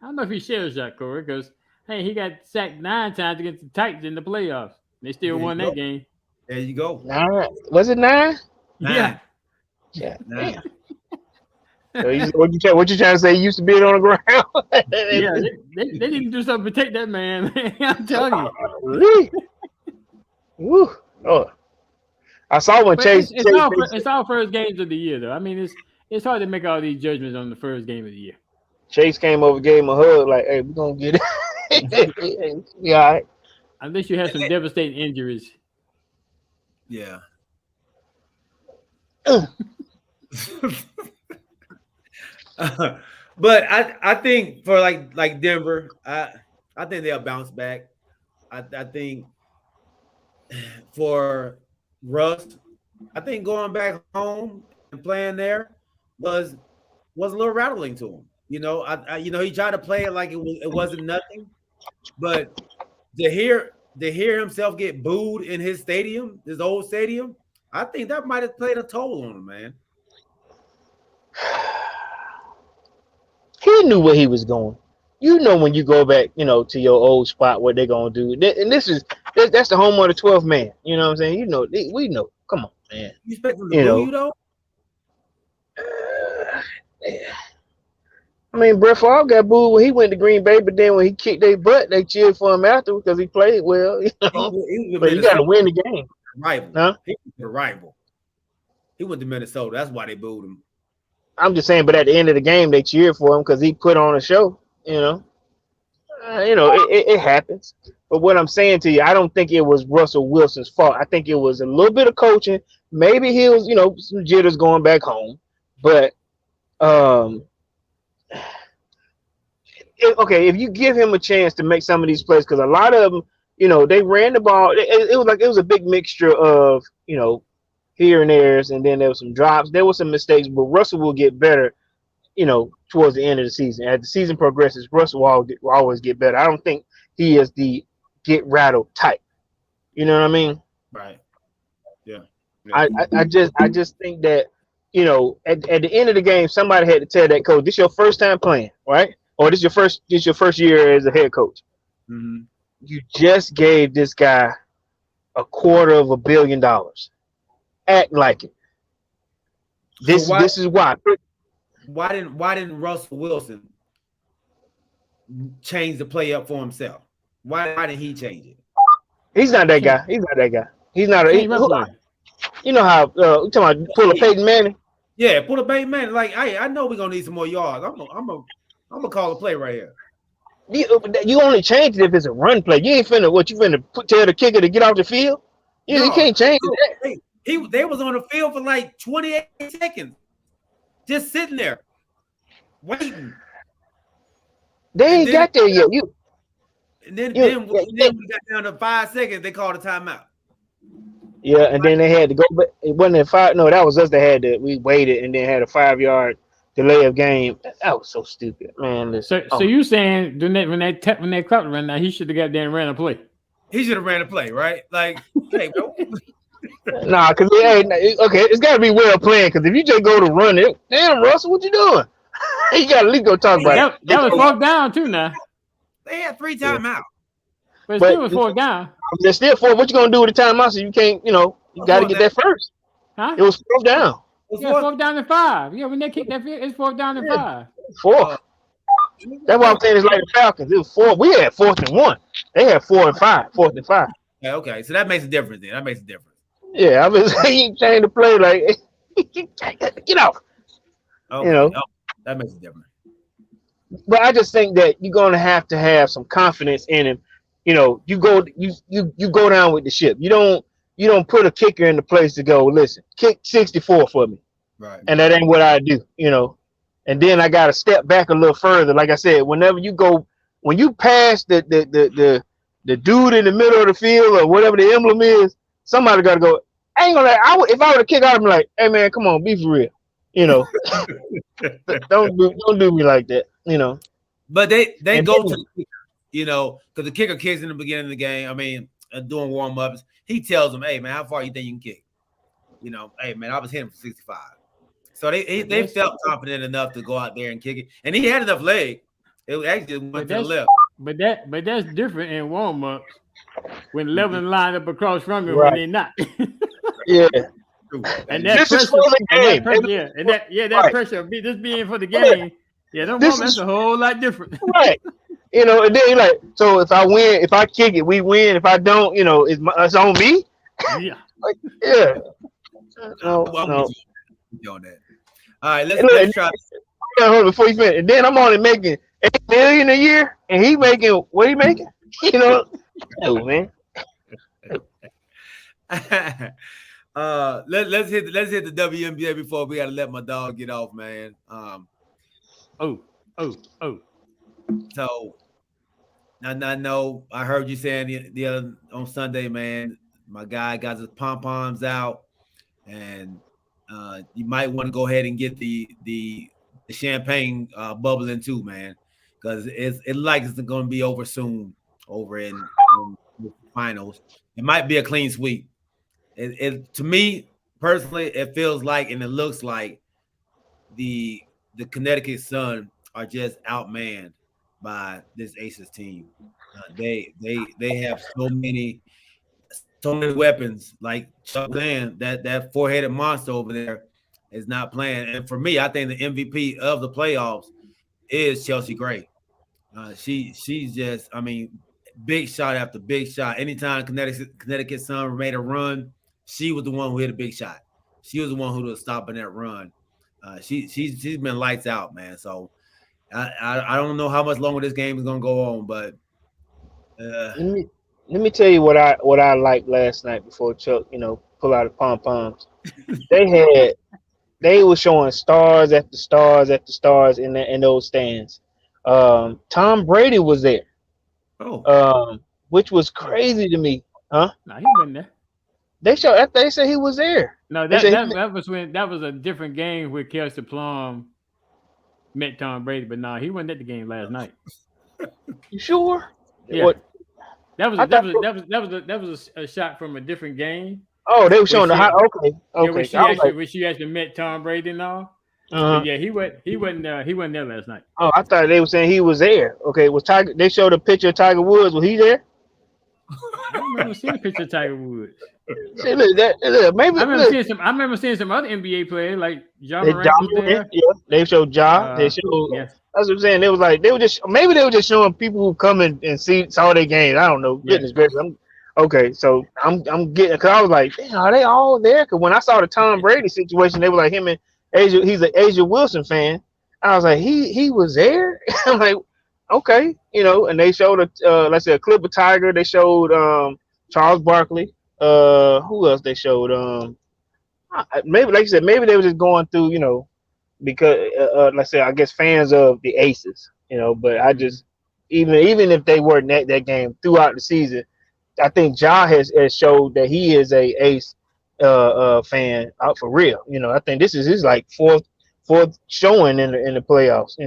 don't know if he shell shocked, Corey, because he got sacked 9 times against the Titans in the playoffs. They still won that game. There you go. 9. Was it 9? 9. Yeah. 9. So what you trying to say? He used to be on the ground. Yeah, they didn't do something to take that man. I'm telling you. Really? Woo. Oh. I saw when Chase. It's our first games of the year, though. I mean, it's hard to make all these judgments on the first game of the year. Chase came over, gave him a hug, like, "Hey, we're gonna get it." Yeah, all right. Unless you have some devastating injuries. Yeah. But I think for like Denver, I think they'll bounce back. I think for Russ, I think going back home and playing there was a little rattling to him. You know, he tried to play it like it wasn't nothing, but to hear himself get booed in his stadium, his old stadium, I think that might have played a toll on him, man. He knew where he was going. You know when you go back, to your old spot, what they're gonna do. And that's the home of the 12th man. You know what I'm saying? You know, we know. Come on, man. You expect them to boo you though? I mean, Brett Favre got booed when he went to Green Bay, but then when he kicked their butt, they cheered for him after because he played well. But you got to win the game. Rival. Huh? He was a rival. He went to Minnesota. That's why they booed him. I'm just saying, but at the end of the game, they cheered for him because he put on a show. It happens. But what I'm saying to you, I don't think it was Russell Wilson's fault. I think it was a little bit of coaching. Maybe he was, some jitters going back home. But okay, if you give him a chance to make some of these plays, because a lot of them, they ran the ball. It was a big mixture of here and there's, and then there was some drops. There were some mistakes, but Russell will get better. Towards the end of the season, as the season progresses, Russell will always get better. I don't think he is the get rattled type. You know what I mean? Right. Yeah. I just think that at the end of the game, somebody had to tell that coach, this is your first time playing, right? Or this is your first year as a head coach. Mm-hmm. You just gave this guy $250 million. Act like it. This is why. Why didn't Russell Wilson change the play up for himself? Why didn't he change it? He's not that guy. He's not you know how you talking about pull a Peyton Manning? Yeah, pull a Peyton Manning. Like, hey, I know we're gonna need some more yards. I'm gonna call a play right here. You only change it if it's a run play. You ain't finna tell the kicker to get off the field. You can't change it. They was on the field for like 28 seconds, just sitting there waiting. They ain't got there yet. Then when we got down to 5 seconds, they called a timeout. Yeah, and then they had to go, but it wasn't at 5. No, that was us that had to. We waited and then had a 5-yard delay of game. That was so stupid, man. So you saying when they clock run now, he should have got there and ran a play? He should have ran a play, right? Like, hey, bro. Nah, because it's got to be well planned. Because if you just go to run it, damn, Russell, what you doing? You got to at least go talk about it. That was 4th down too. Now they had 3 timeouts, but it still was 4th down. There's still 4. What you gonna do with the timeout? So you can't, you got to get that first. Huh? It was 4th down. Yeah, 4th down and 5. Yeah, when they kicked that field, it's 4th down and 5. 4. That's why I'm saying it's like the Falcons. It was 4. We had 4th and 1. They had 4 and 5. 4th and 5. Yeah, okay, so that makes a difference. Then that makes a difference. Yeah, I was saying change the play like get off. Okay. That makes a difference. But I just think that you're gonna have to have some confidence in him. You go down with the ship. You don't put a kicker in the place to go, listen, kick 64 for me. Right. And that ain't what I do, And then I gotta step back a little further. Like I said, when you pass the dude in the middle of the field or whatever the emblem is, somebody gotta go. I ain't gonna. If I were to kick out, I'm like, hey man, come on, be for real. Don't do me like that. But they go to the kicker, because the kicker kicks in the beginning of the game. I mean, doing warm ups, he tells them, "Hey man, how far you think you can kick?" Hey man, I was hitting for 65. So they felt confident enough to go out there and kick it, and he had enough leg. It actually went to the left. But that's different in warm ups when 11 line up across from you right. when they're not. Yeah. And that pressure of just being for the game. Yeah, that's a whole lot different. Right. And then you're like, so if I win, if I kick it, we win. If I don't, it's on me. Yeah. Yeah. No. On that. All right, let's try. Before you finish, and then I'm only making $8 million a year, and he making what he making? Oh man. Let's hit the WNBA before we gotta let my dog get off, man. So I know I heard you saying the other on Sunday, man. My guy got his pom poms out, and you might want to go ahead and get the champagne bubbling too, man, because it like it's going to be over soon over in the finals. It might be a clean sweep. It to me personally, it feels like and it looks like the Connecticut Sun are just outmanned by this Aces team. They have so many weapons, like Chuck saying, that four-headed monster over there is not playing. And for me, I think the MVP of the playoffs is Chelsea Gray. She's just, I mean, big shot after big shot. Anytime Connecticut Sun made a run, she was the one who hit a big shot. She was the one who was stopping that run. She's been lights out, man. So I don't know how much longer this game is gonna go on, but let me tell you what I liked last night before Chuck, pull out the pom poms. They were showing stars after stars after stars in those stands. Tom Brady was there. Oh, Which was crazy to me. Huh? No, he wasn't there. They said he was there. No, They that said that, that was when that was a different game where Kelsey Plum met Tom Brady, but no, he wasn't at the game last night. you sure? Yeah. What? That was I a, that thought. was that was a shot from a different game. Oh, they were showing the she- high. Okay, Yeah, okay. I was like, when she actually met Tom Brady and all. uh-huh. But yeah, he wasn't there last night. Oh, I thought they were saying he was there. Okay, was Tiger? They showed a picture of Tiger Woods. Was he there? I don't remember seeing a picture of Tiger Woods. See, look, maybe. I remember seeing some other NBA players like Ja They Morant was there. dominant. Yeah, they showed Ja. They showed. Yeah. That's what I'm saying. They were just showing people who come and saw their games. I don't know. Yeah. Goodness gracious. Okay, so I'm getting, because I was like, damn, are they all there? Because when I saw the Tom Brady situation, they were like him and Asia. He's an Asia Wilson fan. I was like, he was there. I'm like, okay, and they showed let's say a clip of Tiger. They showed Charles Barkley. Who else they showed? Maybe, like you said, maybe they were just going through, because let's say, I guess, fans of the Aces, but I just, even if they weren't at that game throughout the season, I think Ja has showed that he is a Ace fan out for real. I think this is his like fourth showing in the playoffs.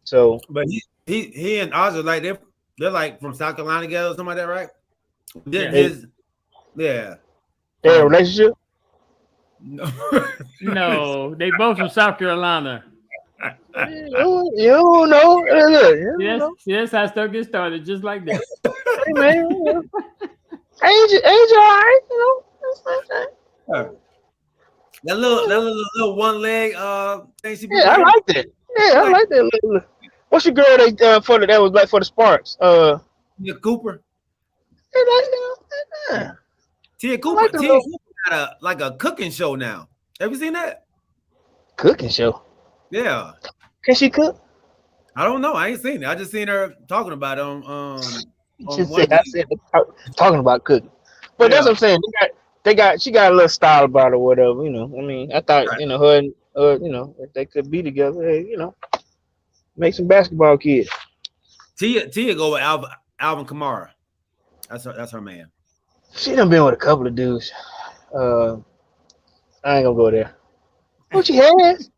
So, but he and Oz are like they're like from South Carolina together or something like that, right? their Yeah. relationship. No. No, they both from South Carolina. You don't know. Look, you don't Yes, know. that's how stuff gets started, just like that. Hey, man, age all right. That's what I'm saying. That little one leg thing she be Yeah, I wearing. like that. Yeah, I like that. Little. What's your girl that was like for the Sparks? Tia Cooper. Yeah. Tia Cooper. like the Tia little- Cooper got a cooking show now. Have you seen that? Cooking show. Yeah. Can she cook? I don't know. I ain't seen it. I just seen her talking about it on She one said, I said talking about cooking, but that's Yeah. what I'm saying. She got a little style about it, or whatever. I mean, I thought Right. her and if they could be together, hey, make some basketball kids. Tia go with Alvin Kamara. That's her man. She done been with a couple of dudes. I ain't gonna go there. Well, she has.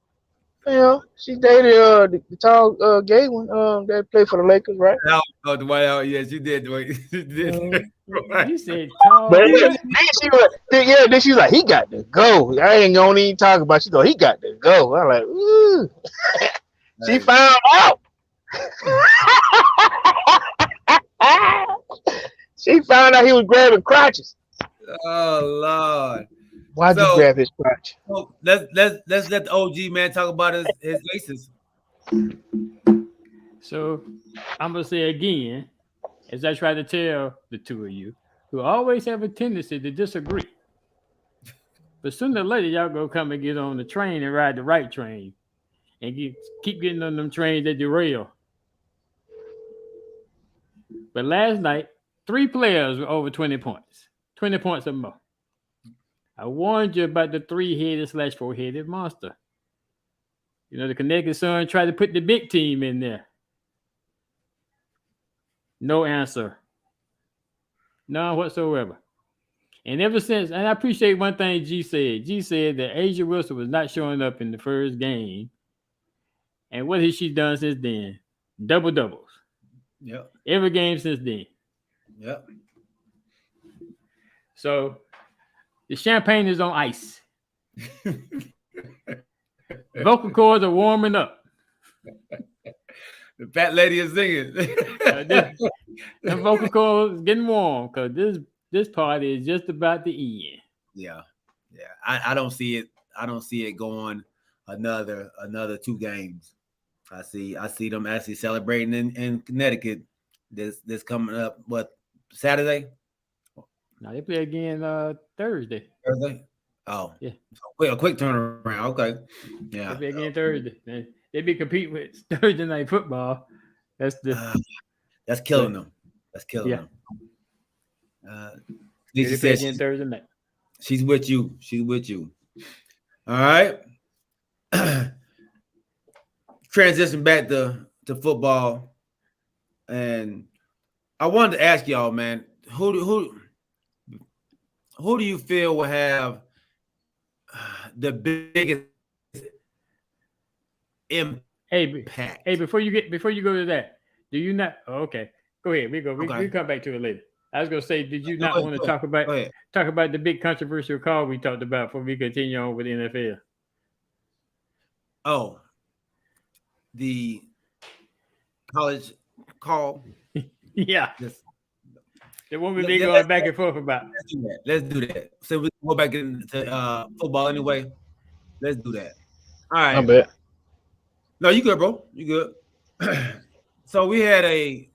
She dated the tall gay one that played for the Lakers, right? Oh, Dwight Howard. Yeah, she did. She did. You said tall. But then she was like, he got to go. I ain't gonna even talk about. She go, he got to go. I'm like, ooh. She Hey. found out. She found out he was grabbing crotches. Oh Lord. Why'd you So- grab his crotch? So let's let the OG man talk about his laces. So I'm gonna say again, as I try to tell the two of you, who always have a tendency to disagree. But sooner or later, y'all gonna come and get on the train and ride the right train, and keep getting on them trains that derail. But last night, 3 players were over 20 points, 20 points or more. I warned you about the 3-headed / 4-headed monster. The Connecticut Sun tried to put the big team in there. No answer. None whatsoever. And ever since, and I appreciate one thing G said. G said that Asia Wilson was not showing up in the first game. And what has she done since then? Double-doubles. Yep. Every game since then. Yep. So the champagne is on ice. Vocal cords are warming up. The fat lady is singing. The vocal cords getting warm because this party is just about to end. Yeah. I don't see it. I don't see it going another 2 games. I see them actually celebrating in Connecticut. This coming up Saturday? Now they play again Thursday. Thursday? Oh, Yeah. A quick turnaround. Okay. Yeah. They play again Thursday. They be competing with Thursday night football. That's killing them. That's killing them. They Lisa play said again Thursday night. she's with you. She's with you. All right. Transition back to to football, and I wanted to ask y'all, man, who do you feel will have the biggest impact? Hey, before you go to that, do you not? Oh, okay, go ahead. We come back to it later. I was gonna say, did you not want to talk about the big controversial call we talked about before we continue on with the NFL? Oh, the college call. Yeah, the one we've been going back and forth about. Let's do that. So we go back into football anyway. Let's do that. All right. I bet. No, you good, bro. You good. So we had a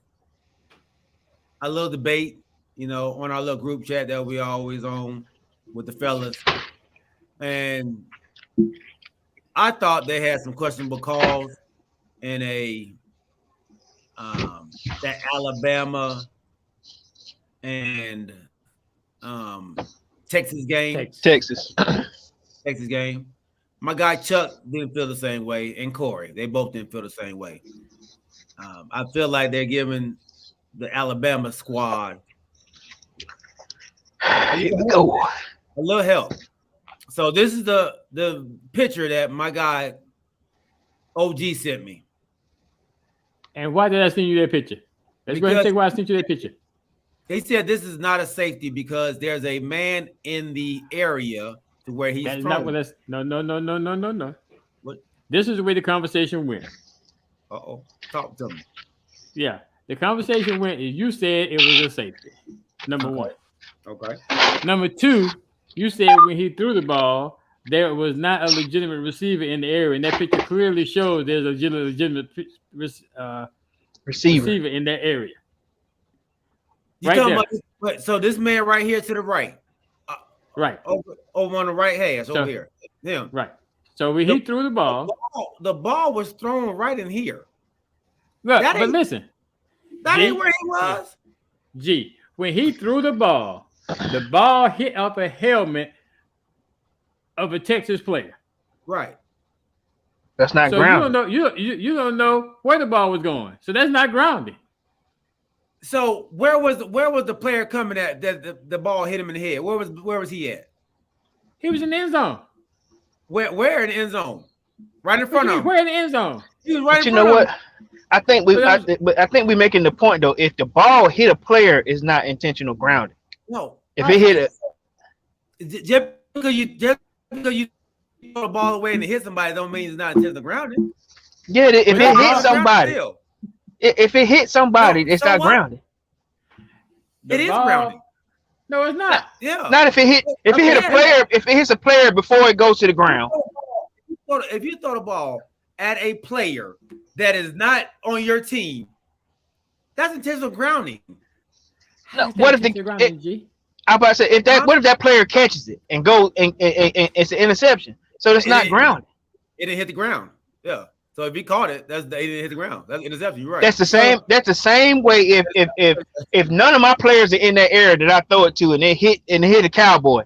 little debate, on our little group chat that we always on with the fellas, and I thought they had some questionable calls in that Alabama and Texas game. Texas game. My guy Chuck didn't feel the same way, and Corey. They both didn't feel the same way. I feel like they're giving the Alabama squad a little help. So this is the picture that my guy OG sent me. And why did I send you that picture? Let's go ahead and say why I sent you that picture. They said this is not a safety because there's a man in the area to where he's That's thrown. not what that's no. What? This is the way the conversation went. Talk to me. Yeah. The conversation went is you said it was a safety. Number one. Okay. Number two, you said when he threw the ball, there was not a legitimate receiver in the area, and that picture clearly shows there's a legitimate receiver in that area. So this man right here to the right. Right. Over on the right hash, over here. Him. Right. So when he threw the ball, the ball was thrown right in here. Look, but listen. That ain't where he was. When he threw the ball hit up a helmet of a Texas player. Right. That's not grounded. You don't know where the ball was going. So that's not grounded. So where was the player coming at that the ball hit him in the head? Where was he at? He was in the end zone. Where in the end zone? Right in front of him. Where in the end zone? He was right But in you know front what? I think we're making the point though. If the ball hit a player, it's not intentional grounding. No. If it hit just because you throw the ball away and it hit somebody, don't mean it's not intentional grounding. Yeah, if it hit somebody, it's not grounded. It is grounded. No, it's not. Yeah. Not if it hit a player. If it hits a player before it goes to the ground. If you throw the ball at a player that is not on your team, that's intentional grounding. No, what if I'm about to say what if that player catches it and goes and it's an interception? So it's not grounded. It didn't hit the ground. Yeah. So if he caught it, it didn't hit the ground. That's interception. You're right. That's the same. That's the same way. If none of my players are in that area that I throw it to and it hit a cowboy,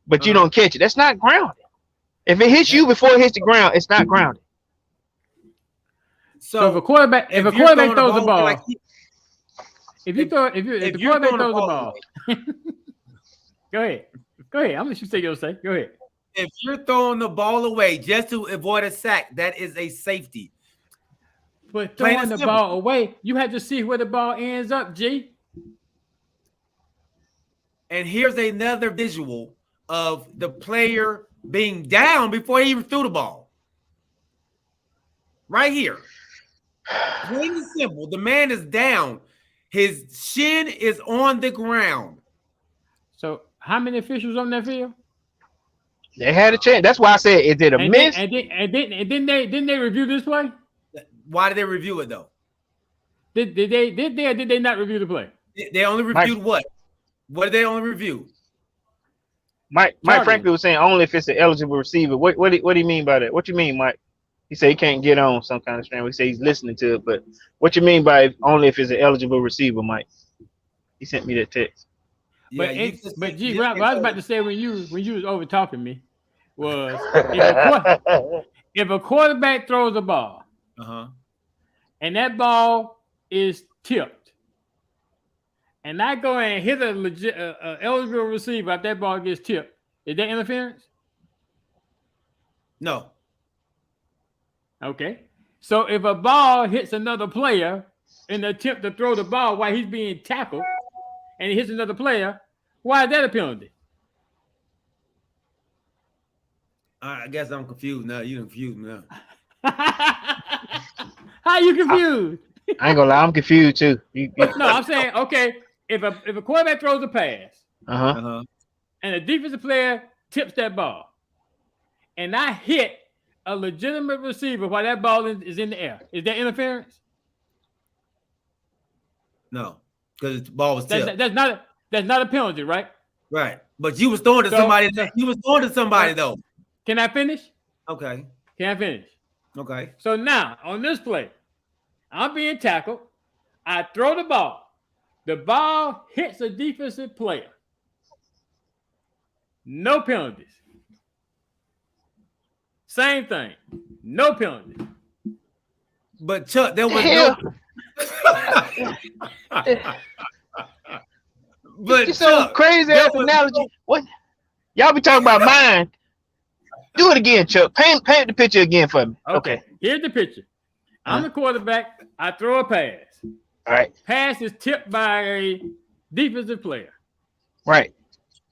but you don't catch it, that's not grounded. If it hits you before it hits the ground, it's not grounded. So if a quarterback throws the ball, if the quarterback throws the ball, go ahead. I'm gonna let you say your say. Go ahead. If you're throwing the ball away just to avoid a sack, that is a safety. But throwing the ball away, you have to see where the ball ends up, G. And here's another visual of the player being down before he even threw the ball. Right here. Plain and simple. The man is down. His shin is on the ground. So how many officials on that field? They had a chance. That's why I said, is it a miss? Didn't they review this play? Why did they review it though? Did they not review the play? They only reviewed what? What did they only review? Mike Franklin was saying only if it's an eligible receiver. What do you mean by that? What you mean, Mike? He said he can't get on some kind of stream. He said he's listening to it, but what you mean by only if it's an eligible receiver, Mike? He sent me that text. But G, what I was about to say when you was over talking me was if a quarterback throws a ball, and and that ball is tipped, and I go and hit a legit eligible receiver if that ball gets tipped, is that interference? No. Okay. So if a ball hits another player in the attempt to throw the ball while he's being tackled, and he hits another player, why is that a penalty? I guess I'm confused now. You confused me now. How you confused? I ain't gonna lie, I'm confused too. No, I'm saying, okay, if a quarterback throws a pass and a defensive player tips that ball, and I hit a legitimate receiver while that ball is in the air, is that interference? No, because the ball was tipped. That's not a penalty, right? Right. But you was throwing to somebody. You was throwing to somebody though. Can I finish? Okay. Can I finish? Okay. So now on this play, I'm being tackled. I throw the ball. The ball hits a defensive player. No penalties. Same thing. No penalties. But Chuck, there was no. But It's so crazy ass analogy. What? Y'all be talking about mine. Do it again, Chuck. Paint the picture again for me. Okay. Here's the picture. I'm the quarterback. I throw a pass. All right. Pass is tipped by a defensive player. Right.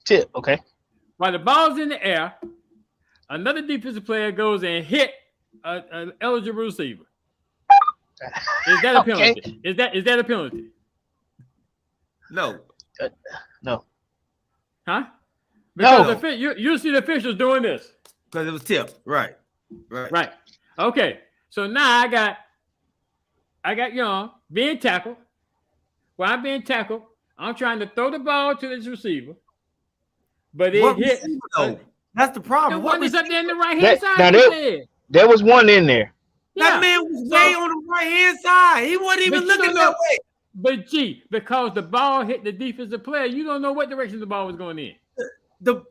Tip. Okay. While the ball's in the air, another defensive player goes and hit an eligible receiver. Is that a penalty? Okay. Is that a penalty? No. No. Huh? Because No. you see the officials doing this. Because it was tipped. Right. Right. Okay. So now I got Young being tackled. While I'm being tackled, I'm trying to throw the ball to this receiver. But it What hit. receiver, though? That's the The problem. one that's up there in the right That- hand side. now you that- said. There was one in there. That man was way on the right hand side. He wasn't even But you looking don't that know- way. But because the ball hit the defensive player, you don't know what direction the ball was going in. The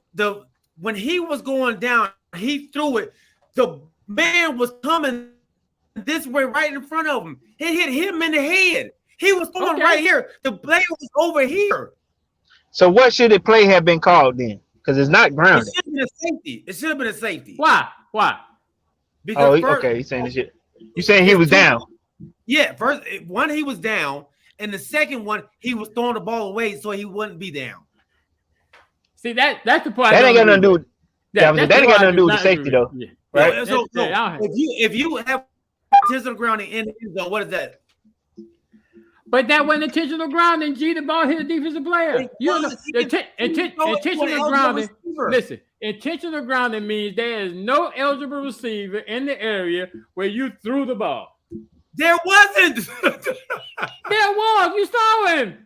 when he was going down, he threw it. The man was coming this way right in front of him. It hit him in the head. He was throwing right here. The player was over here. So what should the play have been called then? Because it's not It grounded. should have been a safety. It should have been a safety. Why? Because Okay. He's saying this shit. You saying he was down? Yeah, first one he was down, and the second one he was throwing the ball away so he wouldn't be down. See that's the part. That ain't got nothing to do with. That ain't got nothing to do with the not safety agree. though, Yeah. right? Yeah, so if you have intentional grounding in the end zone, what is that? But that wasn't intentional grounding. G, the ball hit a defensive player. You know, intentional grounding. Listen, intentional grounding means there is no eligible receiver in the area where you threw the ball. There wasn't. There was. You saw him.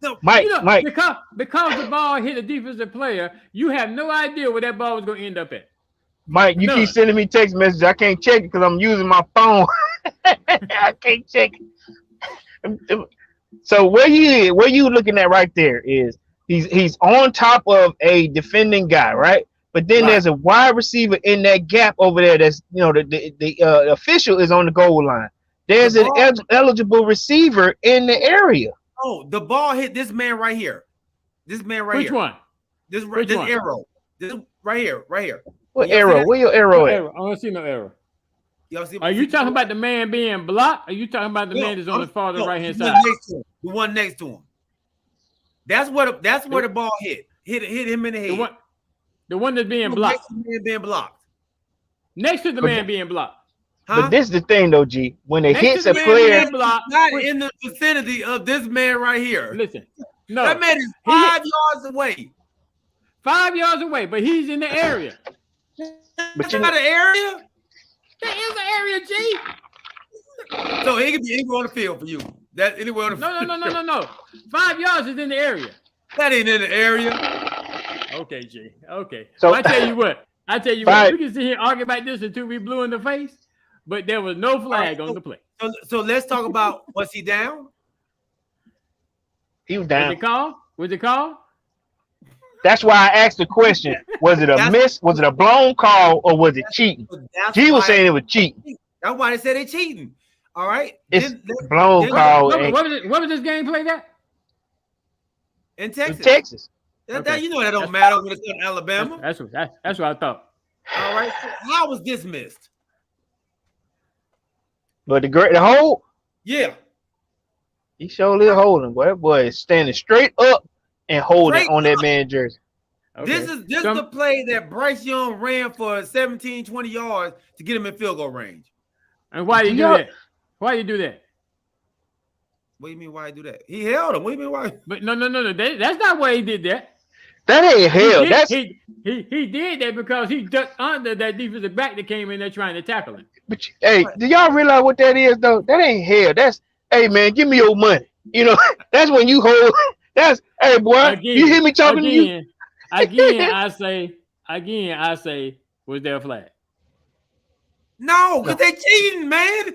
No, Mike, Mike, Because the ball hit a defensive player, you have no idea where that ball was going to end up at. Mike, you keep sending me text messages. I can't check it because I'm using my phone. I can't check it. So where you looking at right there is he's on top of a defending guy, right? But then there's a wide receiver in that gap over there. That's the official is on the goal line. There's an eligible receiver in the area. Oh, the ball hit this man right here. This man right here. Which one? This Which one? arrow. This right here. What arrow? Where your arrow at? I don't see no arrow. Y'all see? Are you talking about the man being blocked? Or are you talking about the man that's on the farther right hand side? The one next to him. That's where the ball hit. Hit him in the head. The one that's being blocked. Next to the man being blocked. Next to the man being blocked. But this is the thing though, G. When it hits a player, not in the vicinity of this man right here. Listen, no, that man is 5 yards away. 5 yards away, but he's in the area. But you're not an area. That is the area, G. So he can be anywhere on the field for you. That anywhere on the field. No. 5 yards is in the area. That ain't in the area. Okay, G. Okay. So I tell you what. We can sit here and argue about this until we blue in the face, but there was no flag on the play. So let's talk about, was he down? He was down. Was it called? That's why I asked the question: was it a miss? Was it a blown call, or was it cheating? He was saying it was cheating. That's why they said they cheating. All right. It's blown call What was this game played at? In Texas. Texas. That you know that don't matter when it's in Alabama. That's what I thought. All right. So how was this missed? But the hold, Yeah. he surely holding. Boy, that boy is standing straight up and holding on that man's jersey. Okay. This is the play that Bryce Young ran for 17, 20 yards to get him in field goal range. And why did you do that? Why did you do that? What do you mean? Why he do that? He held him. What do you mean? Why? But no. That's not why he did that. That ain't hell. He did that because he ducked under that defensive back that came in there trying to tackle him. But hey, do y'all realize what that is though? That ain't hell. That's hey man, give me your money. You know, that's when you hold. That's hey boy. You hear me talking to you? Again, I say, was there a flag? No, because they cheating, man.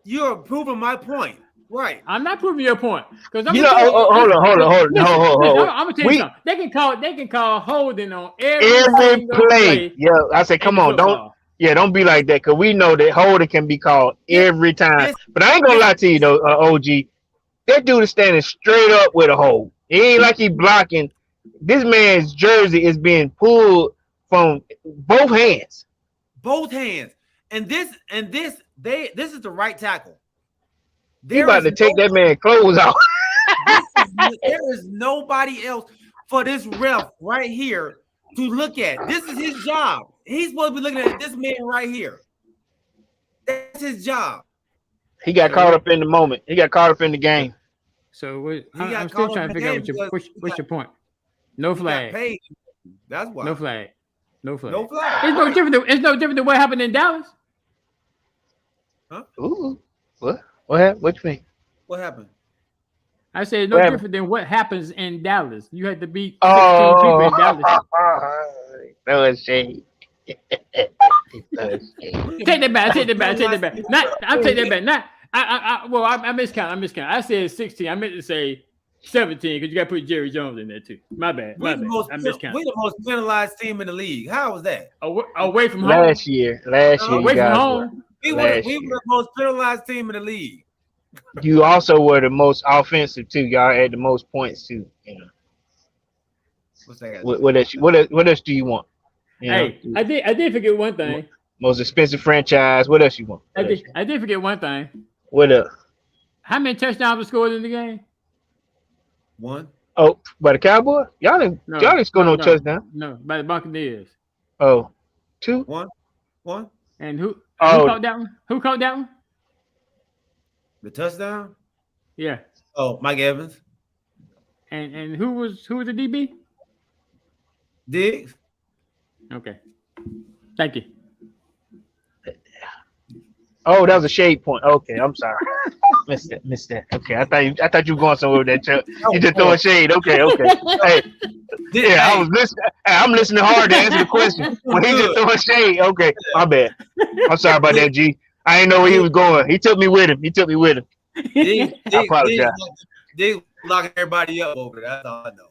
You're proving my point. Right. I'm not proving your point. Because hold on. I'm gonna tell you something. They can call holding on every play. Yeah, I said, come on, don't be like that, because we know that holding can be called every time. But I ain't gonna lie to you though, OG. That dude is standing straight up with a hold. It ain't like he blocking. This man's jersey is being pulled from both hands. Both hands. And this is the right tackle. He about to take that man's clothes off. There is nobody else for this ref right here to look at. This is his job. He's supposed to be looking at this man right here. That's his job. He got caught up in the moment. He got caught up in the game. So I'm still trying to figure out what's your point. No flag. That's why. No flag. No flag. It's no different than what happened in Dallas. Huh? Ooh. What? What happened? What you mean? What happened? I said no different than what happens in Dallas. You had to beat 16 people in Dallas. That was shade. Take that back. I'll take that back. Not I miscount. I said 16. I meant to say 17 because you got to put Jerry Jones in there too. My bad. I miscounted. We're the most penalized team in the league. How was that? Away from home. Last year. Away from home. We were the most penalized team in the league. You also were the most offensive too. Y'all had the most points too. You know. What's that? What else do you want? Hey, I did forget one thing. Most expensive franchise. What else you want? I did forget one thing. What else? How many touchdowns were scored in the game? One. Oh, by the Cowboys? Y'all didn't score no touchdown. No, by the Buccaneers. Oh, two. One. And who caught that one? Who caught that one? The touchdown? Yeah. Oh, Mike Evans. And who was the DB? Diggs. Okay. Thank you. Oh, that was a shade point. Okay, I'm sorry. Missed that. Okay, I thought you were going somewhere with that, Chuck. You just throwing shade. Okay. Hey, yeah, I was listening. I'm listening hard to answer the question. When he just throwing shade. Okay, my bad. I'm sorry about that, G. I didn't know where he was going. He took me with him. I apologize. They locking everybody up over there. That's all I know.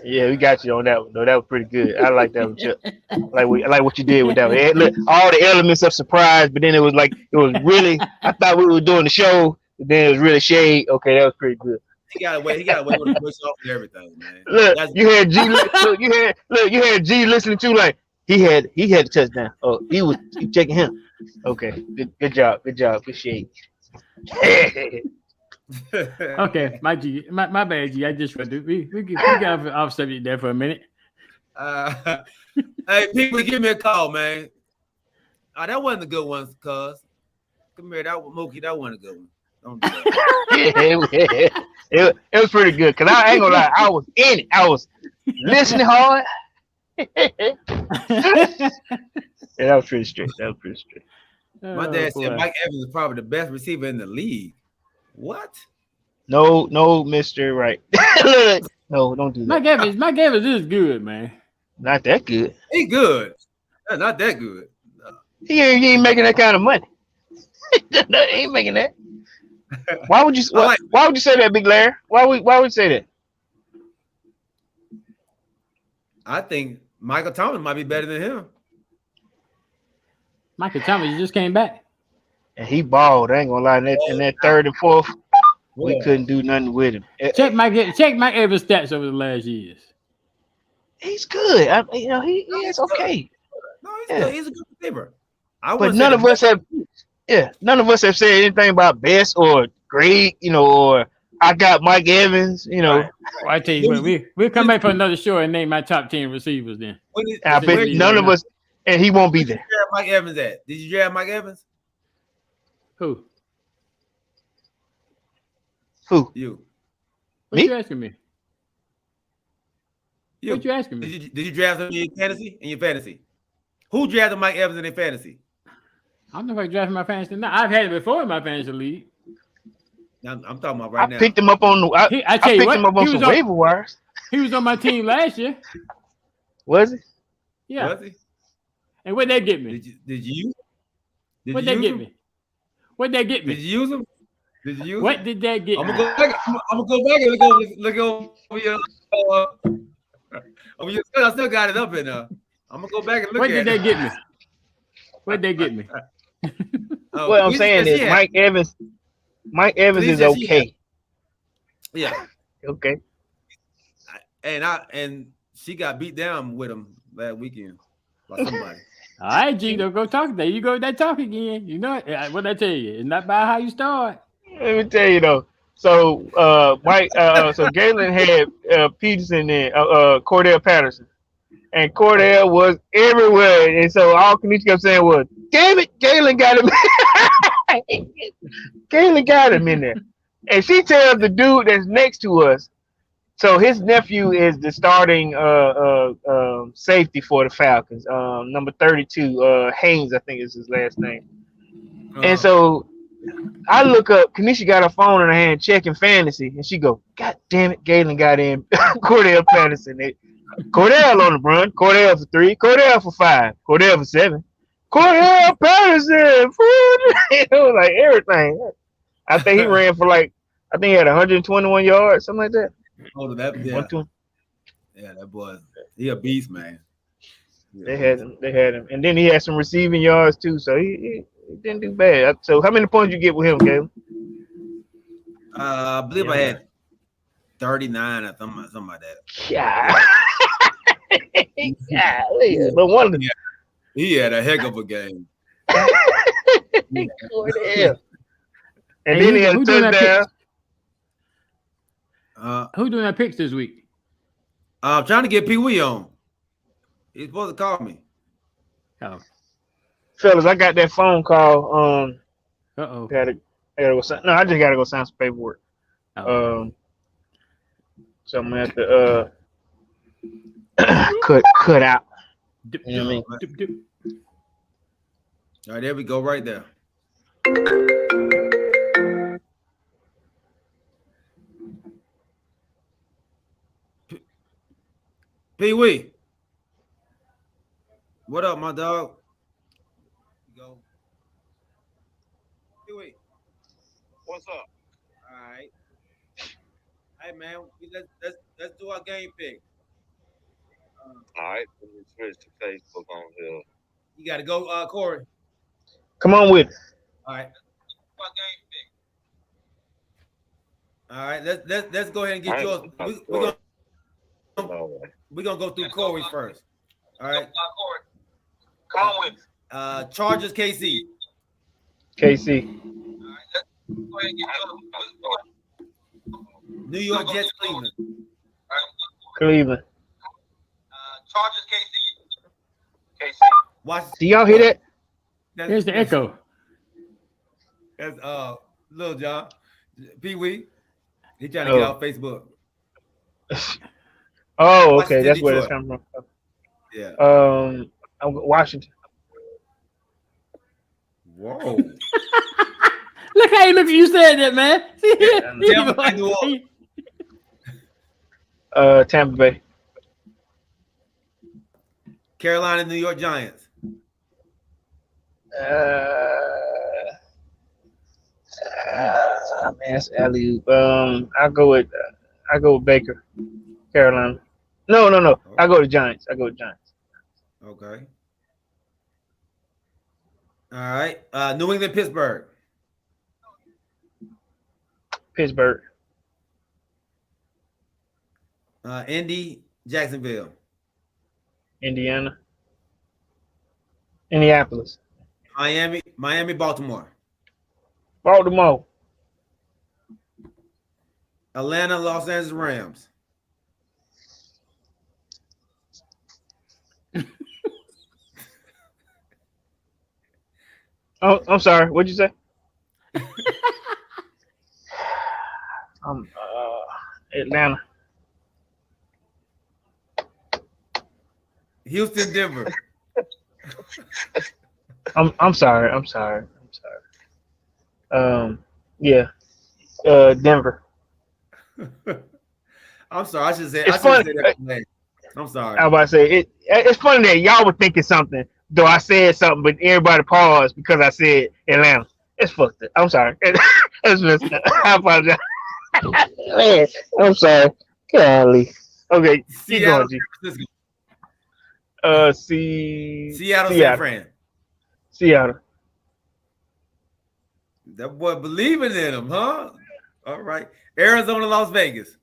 Yeah, we got you on that one. No, that was pretty good. I like that one, Chuck. I like what you did with that one. Look, all the elements of surprise, but then it was really. I thought we were doing the show, but then it was really shade. Okay, that was pretty good. He got away with the push off and everything, man. Look, you had G. You had G listening to like he had a touchdown. Oh, he was checking him. Okay, good job, good shade. Okay, my bad, G. I just we got off subject there for a minute. Hey, people, give me a call, man. Oh, that wasn't a good one, cuz. Come here, Mookie, that wasn't a good one. Don't do that. it was pretty good, because I ain't gonna lie, I was in it. I was listening hard. Yeah, that was pretty straight. My dad said Mike Evans is probably the best receiver in the league. What? No, Mr. Right. No, don't do that. Mike Evans is good, man. Not that good. He good. Not that good. No. He ain't making that kind of money. No, he ain't making that. Why would you say that, Big Larry? Why would you say that? I think Michael Thomas might be better than him. Michael Thomas just came back. and he balled. I ain't gonna lie. In that third and fourth, we Yeah. couldn't do nothing with him. Check Mike Evans' stats over the last years. He's good. He is okay. No, he's Yeah. good. He's a good receiver. I But wouldn't none say of us have. Yeah, none of us have said anything about best or great. Or I got Mike Evans. Well, I tell you what, we'll come back for another show and name my top 10 receivers then. I bet none of us, and he won't be there. Where did Mike Evans at? Did you draft Mike Evans? Who? You. What Me? you asking me? You. What you asking me? Did you draft him in your fantasy? In your fantasy? Who drafted Mike Evans in their fantasy? I don't know if I drafted my fantasy. No, I've had it before in my fantasy league. I'm talking about right now. I picked him up on. I tell you picked what, him up on some waiver wires. He was on my team last year. Was he? Yeah. Was he? And what'd that get me? Did you? What'd that get me? What'd that get me? Did you use him? Did you use What him? did that get I'm me? gonna go back and look over your. I still got it up in there. I'm gonna go back and look What at did it. that get me? What'd they get me? What I'm saying is Mike Evans. Mike Evans is okay. Yeah. Okay. And she got beat down with him last weekend by somebody. All right, G, don't go talk. There you go, that talk again. You know what I tell you? It's not by how you start. Let me tell you though. So so Galen had Peterson and Cordell Patterson, and Cordell was everywhere, and so all Kanisha kept saying was, "Damn it, Galen got him." Galen got him in there, and she tells the dude that's next to us. So his nephew is the starting safety for the Falcons, number 32, Haynes, I think is his last name. And so I look up, Kanisha got her phone in her hand checking fantasy, and she go, "God damn it, Galen got in Cordell Patterson. Cordell on the run, Cordell for 3, Cordell for 5, Cordell for 7, Cordell Patterson." It was like everything. I think he ran for he had 121 yards, something like that. Oh, that boy, he a beast, man. They had him, and then he had some receiving yards too, so he didn't do bad. So how many points you get with him, Galen? I believe I had 39 or something like that. Yeah. No wonder. He had a heck of a game. Cordell. And then he had a touchdown. Who doing that picks this week? I'm trying to get Pee Wee on. He's supposed to call me. Oh. Fellas, I got that phone call. Uh-oh. I just gotta go sign some paperwork. Oh. So I'm gonna have to cut out. You know what I mean? All right, there we go, right there. Pee Wee. What up, my dog? Go. Pee Wee. What's up? All right. Hey man, let's do our game pick. All right, let me switch to Facebook on here. You got to go, Corey. Come on with it. All right. All right. Let's go ahead and get yours. We're gonna go through Corey's first. All right. Come on with it. Chargers, KC. KC. New York Jets, Cleveland. Cleveland. Chargers, KC. Washington. Do y'all hear that? Here's the echo. That's Lil John. Pee Wee. He trying to get off Facebook. Oh, okay. Washington, That's where Detroit. it's coming from. Yeah. Washington. Whoa. Look how you look at you said that, man. Tampa Bay. Carolina, New York Giants. Man, that's alley-oop. I go with Baker. Carolina. No. I go to Giants. Okay. All right. New England, Pittsburgh. Pittsburgh. Indy, Jacksonville. Indiana. Indianapolis. Miami, Baltimore. Baltimore. Atlanta, Los Angeles Rams. Oh, I'm sorry. What'd you say? Atlanta. Houston, Denver. I'm sorry. Yeah. Denver. I'm sorry. I should say. It's I should funny. say that name. I'm sorry. I was about to say it's funny that y'all were thinking something, though I said something, but everybody paused because I said Atlanta. It's fucked up. I'm sorry. It's messed up. I apologize. Man, I'm sorry. Golly. Okay, keep Seattle, going, G. San Francisco. Seattle, San Fran. Seattle. That boy believing in him, huh? All right. Arizona, Las Vegas.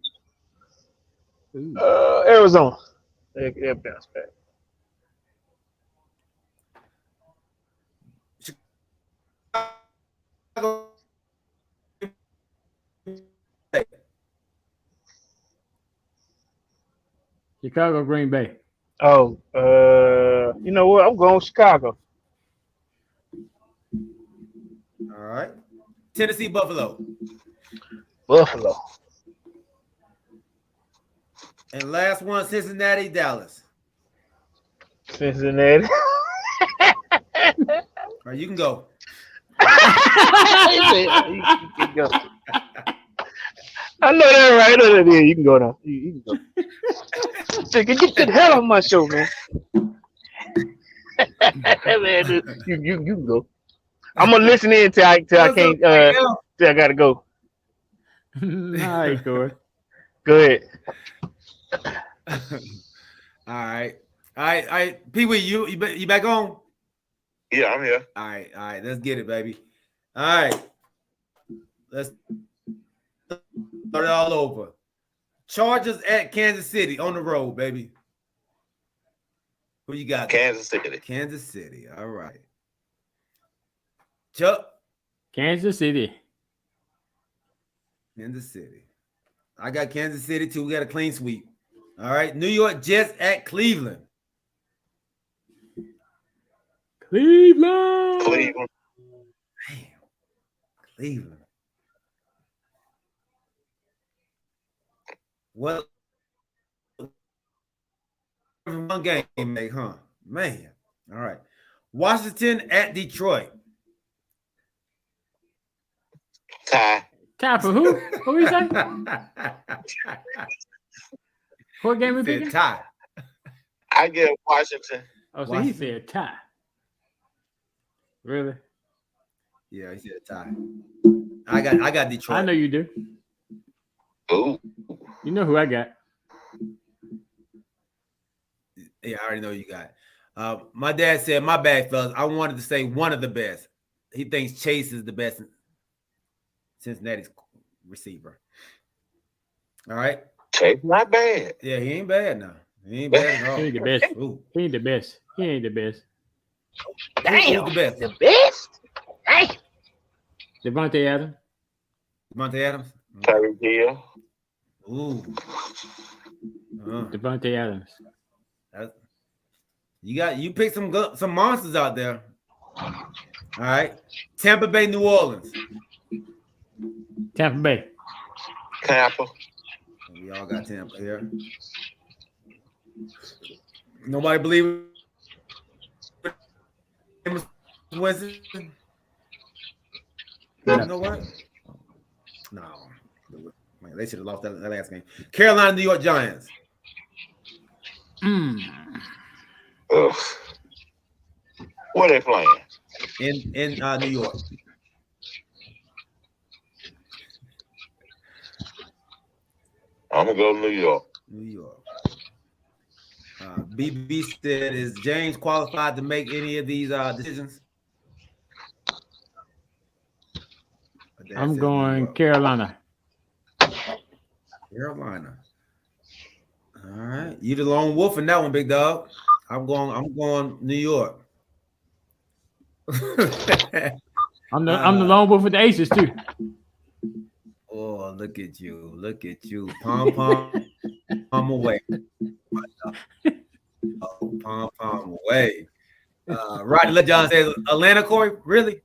Arizona. They'll bounce back. Chicago, Green Bay. Oh, you know what? I'm going with Chicago. All right. Tennessee, Buffalo. Buffalo. And last one, Cincinnati, Dallas. Cincinnati. All right, you can go. You can go. I know that right. I know that. Yeah, you can go now. You can go. Get the hell off my show, man. Man, you can go. I'm gonna listen in till I can't. Till I gotta go. All right, Corey. Go ahead. All right. Pee Wee, you back on? Yeah, I'm here. All right. Let's get it, baby. All right. Let's start it all over. Chargers at Kansas City on the road, baby. Who you got? Kansas City. Kansas City. All right. Chuck. Kansas City. Kansas City. I got Kansas City too. We got a clean sweep. All right. New York Jets at Cleveland. Cleveland. Damn. Cleveland. Well, one game, make, huh? Man. All right. Washington at Detroit. Tie. Tie for who? Who you say? What game we Said picking? tie. I get Washington. Oh, so Washington. he said tie. Really? Yeah, he said tie. I got Detroit. I know you do. Ooh. You know who I got. Yeah, I already know you got. My dad said, my bad, fellas. I wanted to say one of the best. He thinks Chase is the best Cincinnati's receiver. All right. Chase not bad. Yeah, he ain't bad now. He ain't bad at all. He ain't the best. Ooh. He ain't the best. He ain't the best. Damn. Who's the best? The best? Hey. Devontae Adams. Monte Adams? Terry Hill. Ooh. Devontae Adams. You picked some monsters out there. All right. Tampa Bay, New Orleans. Tampa Bay. Tampa. We all got Tampa here. Nobody believe Winston? You know what? No. Man, they should have lost that last game. Carolina, New York Giants. Ugh. Where they playing? In New York. I'm gonna go to New York. New York. BB said, is James qualified to make any of these decisions? I'm going Carolina. Carolina. All right. You the lone wolf in that one, big dog. I'm going New York. I'm the lone wolf with the aces too. Oh, look at you. Look at you. Pom away. Oh, pom away. Rodney LeJohn says Atlanta, Corey. Really?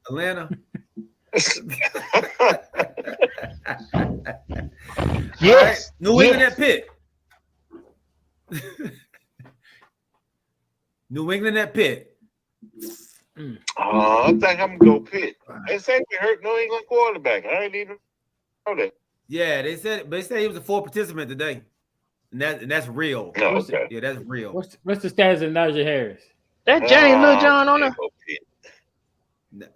Atlanta? Yes. Right. New England at Pitt. New England at Pitt. I think I'm gonna go Pitt. They say we hurt New England quarterback. I ain't even know that. Yeah, they said he was a full participant today. And that's real. No, okay. Yeah, that's real. What's the status of Najee Harris? That James Lil John on there.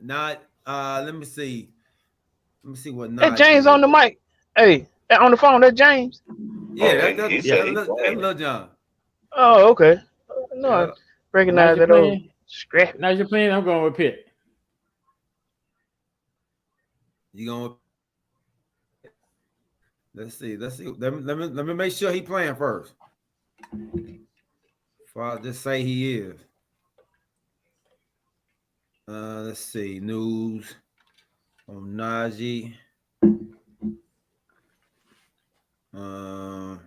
Not let me see. Let me see what That James on the mic. Hey, on the phone, that James. Yeah, that's Lil John. Oh, okay. No, I recognize that old scrap. Najee playing, I'm going with Pitt. You going? Let's see. Let me make sure he playing first. Before I just say he is. Let's see. News on Najee. All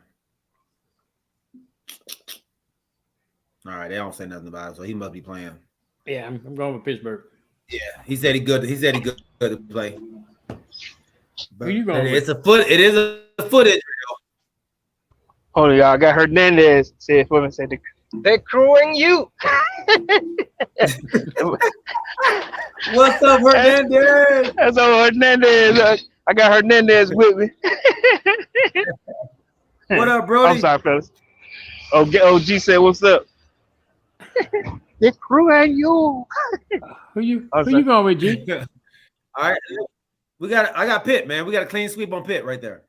right, they don't say nothing about it, so he must be playing. Yeah, I'm going with Pittsburgh. Yeah, he said he good. He said he good to play. But who you going with? It is a foot injury. Hold on, y'all. I got Hernandez said for me. Said they're crewing you. What's up, Hernandez? That's all Hernandez. I got Hernandez with me. What up, Brody? I'm sorry, fellas. OG said, "What's up?" They're crewing you. Who you going with, G? All right, I got Pitt, man. We got a clean sweep on Pitt right there.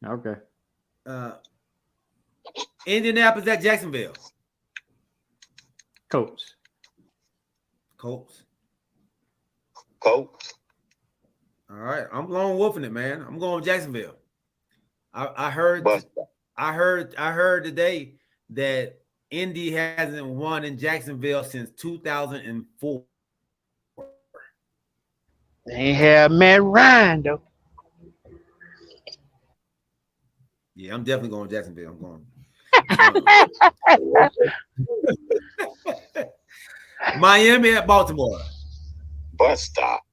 Okay. Indianapolis at Jacksonville. Colts. All right, I'm lone wolfing it, man. I'm going with Jacksonville. I heard today that Indy hasn't won in Jacksonville since 2004. They ain't have Matt Ryan though. Yeah, I'm definitely going to Jacksonville. I'm going. Miami at Baltimore. Bus stop.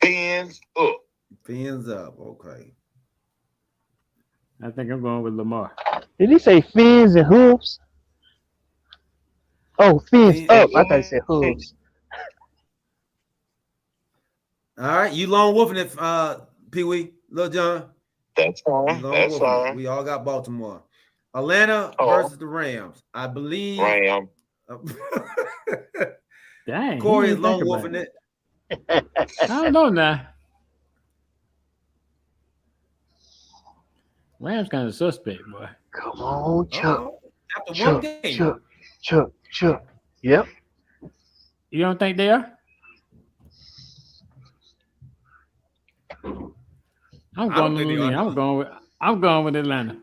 Fins up. Fins up. Okay. I think I'm going with Lamar. Did he say fins and hooves? Oh, fins up. I thought he said hooves. All right, you lone wolfing it, Pee Wee, Lil John. That's fine. That's fine. We all got Baltimore. Atlanta versus the Rams. I believe. Ram. Dang. Corey is lone wolfing it. I don't know now. Rams kind of suspect, boy. Come on, Chuck. After one game. Chuck. Yep. You don't think they are? I'm going with Atlanta.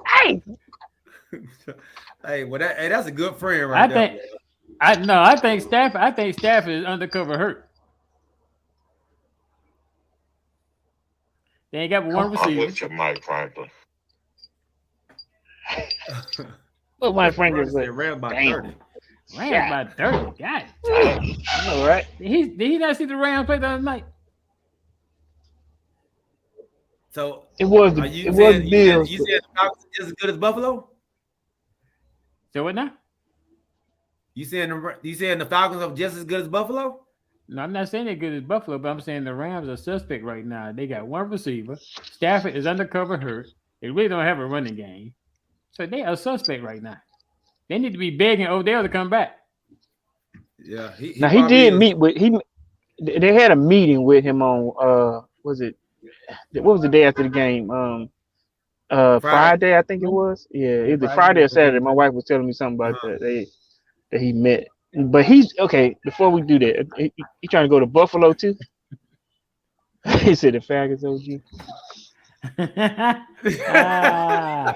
Hey. Hey, well, that's a good friend right there. I think Stafford is undercover hurt. They ain't got one receiver. I'm with you, Mike Franklin. What Mike Franklin said? Rams by 30. Rams by 30. God. I know, right? Did he not see the Rams play the other night? So it was Bills. You said the Falcons just as good as Buffalo? So what now? You saying the Falcons are just as good as Buffalo? No, I'm not saying they're good as Buffalo, but I'm saying the Rams are suspect right now. They got one receiver. Stafford is undercover hurt. They really don't have a running game. So they are suspect right now. They need to be begging Odell to come back. Yeah. He did meet with they had a meeting with him on what was the day after the game? Friday, I think it was. Yeah, either Friday or Saturday. My wife was telling me something about that he met But he's okay. Before we do that, he trying to go to Buffalo too. He said the Falcons OG. Ah,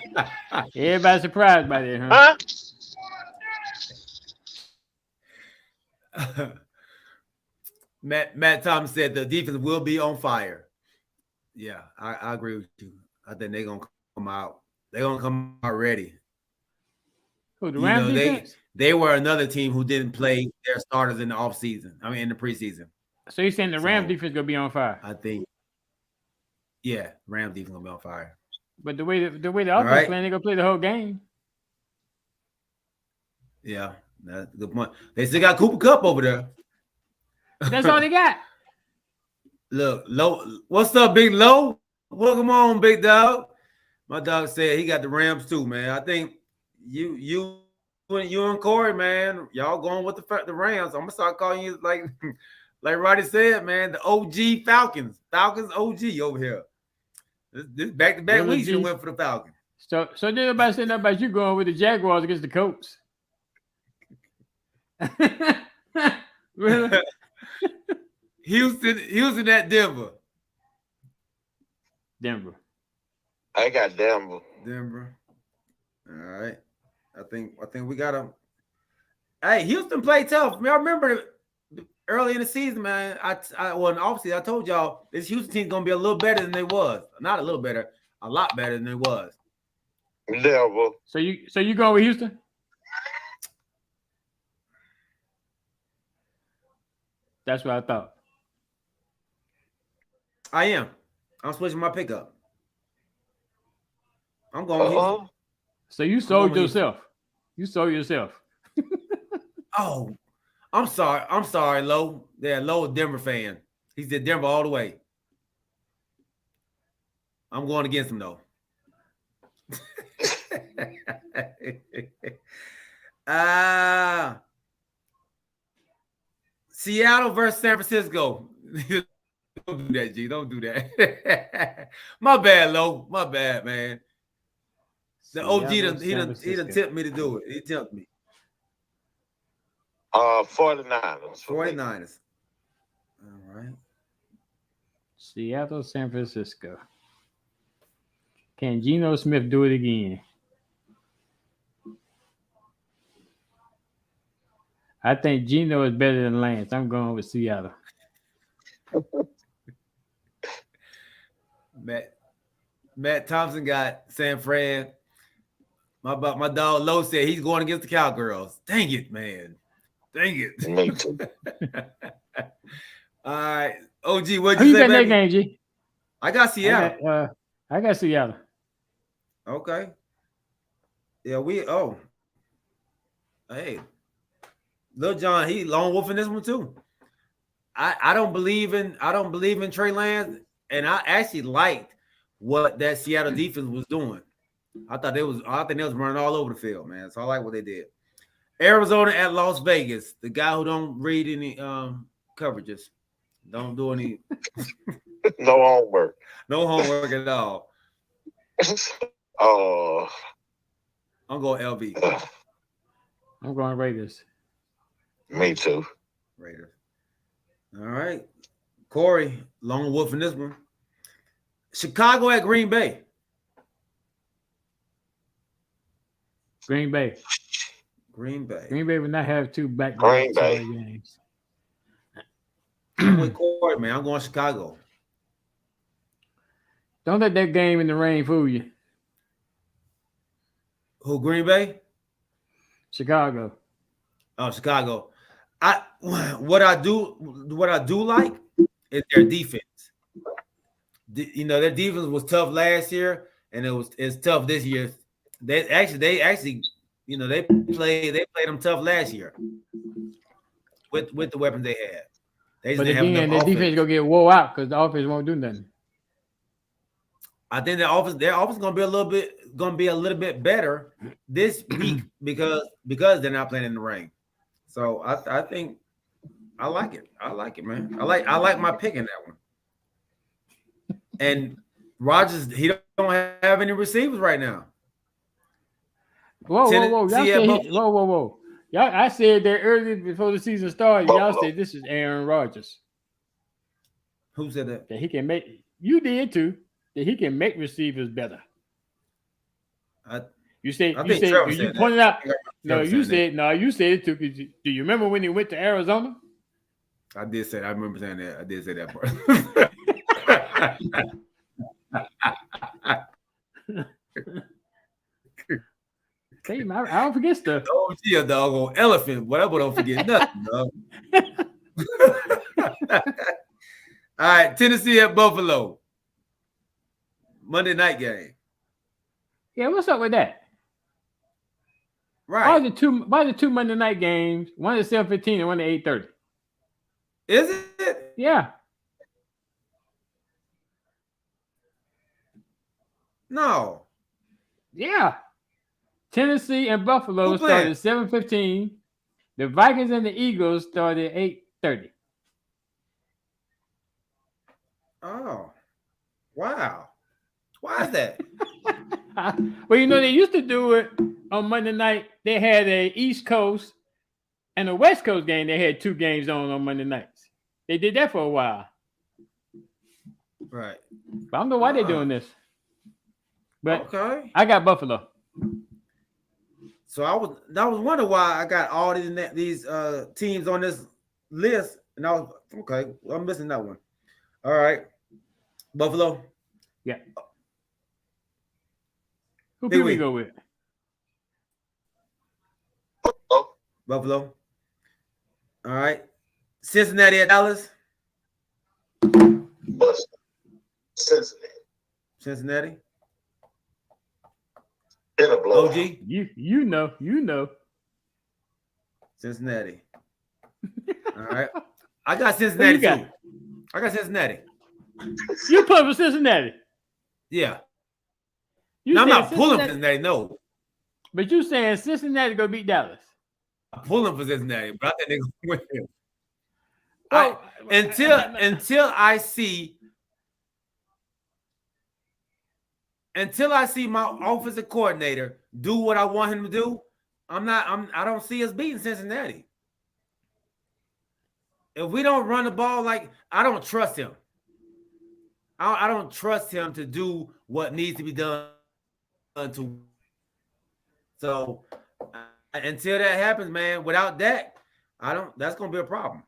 everybody surprised by that, huh? Huh? Matt Thomas said the defense will be on fire. Yeah, I agree with you. I think they're gonna come out. They're gonna come out ready. Who, the Rams defense? They were another team who didn't play their starters in the offseason. I mean, in the preseason. So you're saying the Rams defense gonna be on fire? I think. Yeah, Rams defense gonna be on fire. But the way the offense playing, they gonna play the whole game. Yeah, that's a good point. They still got Cooper Kupp over there. That's all they got. Look, Low, what's up, Big Low? Welcome on, big dog. My dog said he got the Rams too, man. I think you and Corey, man, y'all going with the Rams. I'm gonna start calling you like Roddy said, man, the OG Falcons OG over here. This back-to-back weeks you went for the Falcons. So then everybody saying about you going with the Jaguars against the Colts. Really? Houston at Denver. I got Denver. All right. I think we got them. Hey, Houston played tough. I mean, I remember early in the season, man. Obviously I told y'all this Houston team's gonna be a little better than they was. Not a little better, a lot better than they was. Denver. So you going with Houston? That's what I thought. I am. I'm switching my pickup. I'm going with Houston. So you sold yourself. You sold yourself. Oh, I'm sorry, Low. Yeah, Low is a Denver fan. He said Denver all the way. I'm going against him though. Seattle versus San Francisco. Don't do that, G. Don't do that. My bad, Low. My bad, man. The OG he done tipped me to do it. He tipped me. 49ers. 49ers. All right. Seattle, San Francisco. Can Geno Smith do it again? I think Geno is better than Lance. I'm going with Seattle. Matt Thompson got San Fran. My dog Low said he's going against the Cowgirls. Dang it, man. Dang it. Me too. All right. OG, what'd Who you say, got that baby? game, G? I got Seattle. I got Seattle. Okay. Yeah, hey. Lil John, he lone wolf in this one too. I don't believe in Trey Lance, and I actually liked what that Seattle defense was doing. I think they was running all over the field, man. So I like what they did. Arizona at Las Vegas. The guy who don't read any coverages, don't do any No homework. No homework at all. I'm going LV. I'm going Raiders. Me too. Raiders. All right. Corey, lone wolf in this one. Chicago at Green Bay. Green Bay. Green Bay. Green Bay would not have two back Green Bay games. I'm with Corey, man. I'm going Chicago. Don't let that game in the rain fool you. Who, Green Bay? Chicago. Oh, Chicago. What I do like is their defense. Their defense was tough last year, and it's tough this year. They actually, they played them tough last year with the weapons they had. But again, their defense gonna get wore out because the offense won't do nothing. I think their offense is gonna be a little bit better this week because they're not playing in the rain. So I think I like it. I like it, man. I like my pick in that one. And Rodgers, he don't have any receivers right now. Whoa. Y'all Y'all, I said that earlier before the season started. Y'all Buffalo. said this is Aaron Rodgers. Who said that? That he can make. You did too. That he can make receivers better. You said I you think said Trevor you said that. pointed out. I think No, Trevor you said that. said no. You said it too. Do you remember when he went to Arizona? I did say. I remember saying that. I did say that part. Hey, man, I don't forget stuff. Oh, she a doggone elephant. Whatever, don't forget nothing, dog. All right, Tennessee at Buffalo. Monday night game. Yeah, what's up with that? Right. Why the two Monday night games? One at 7:15 and one at 8:30. Is it? Yeah. No. Yeah. Tennessee and Buffalo Who started playing? at 7:15. The Vikings and the Eagles started at 8:30. Oh. Wow. Why is that? Well, you know, they used to do it on Monday night. They had a East Coast and a West Coast game. They had two games on Monday nights. They did that for a while. Right. But I don't know why they're doing this. But Okay. I got Buffalo. So I was wondering why I got all these teams on this list, and I was okay. Well, I'm missing that one. All right, Buffalo. Yeah. Who Pee can we Wee. go with? Oh, Buffalo. All right, Cincinnati at Dallas. bust. Cincinnati. Cincinnati. In a blowout. OG. You know. Cincinnati. All right. I got Cincinnati Who you got? too. I got Cincinnati. You put for Cincinnati. Yeah. You No, I'm saying not pulling for Cincinnati- Cincinnati. No, But you saying Cincinnati gonna beat Dallas? I'm pulling for Cincinnati, but I think they're gonna win. Well, Until I see my offensive coordinator do what I want him to do, I don't see us beating Cincinnati. If we don't run the ball, I don't trust him. I don't trust him to do what needs to be done. So until that happens, man, without that, that's gonna be a problem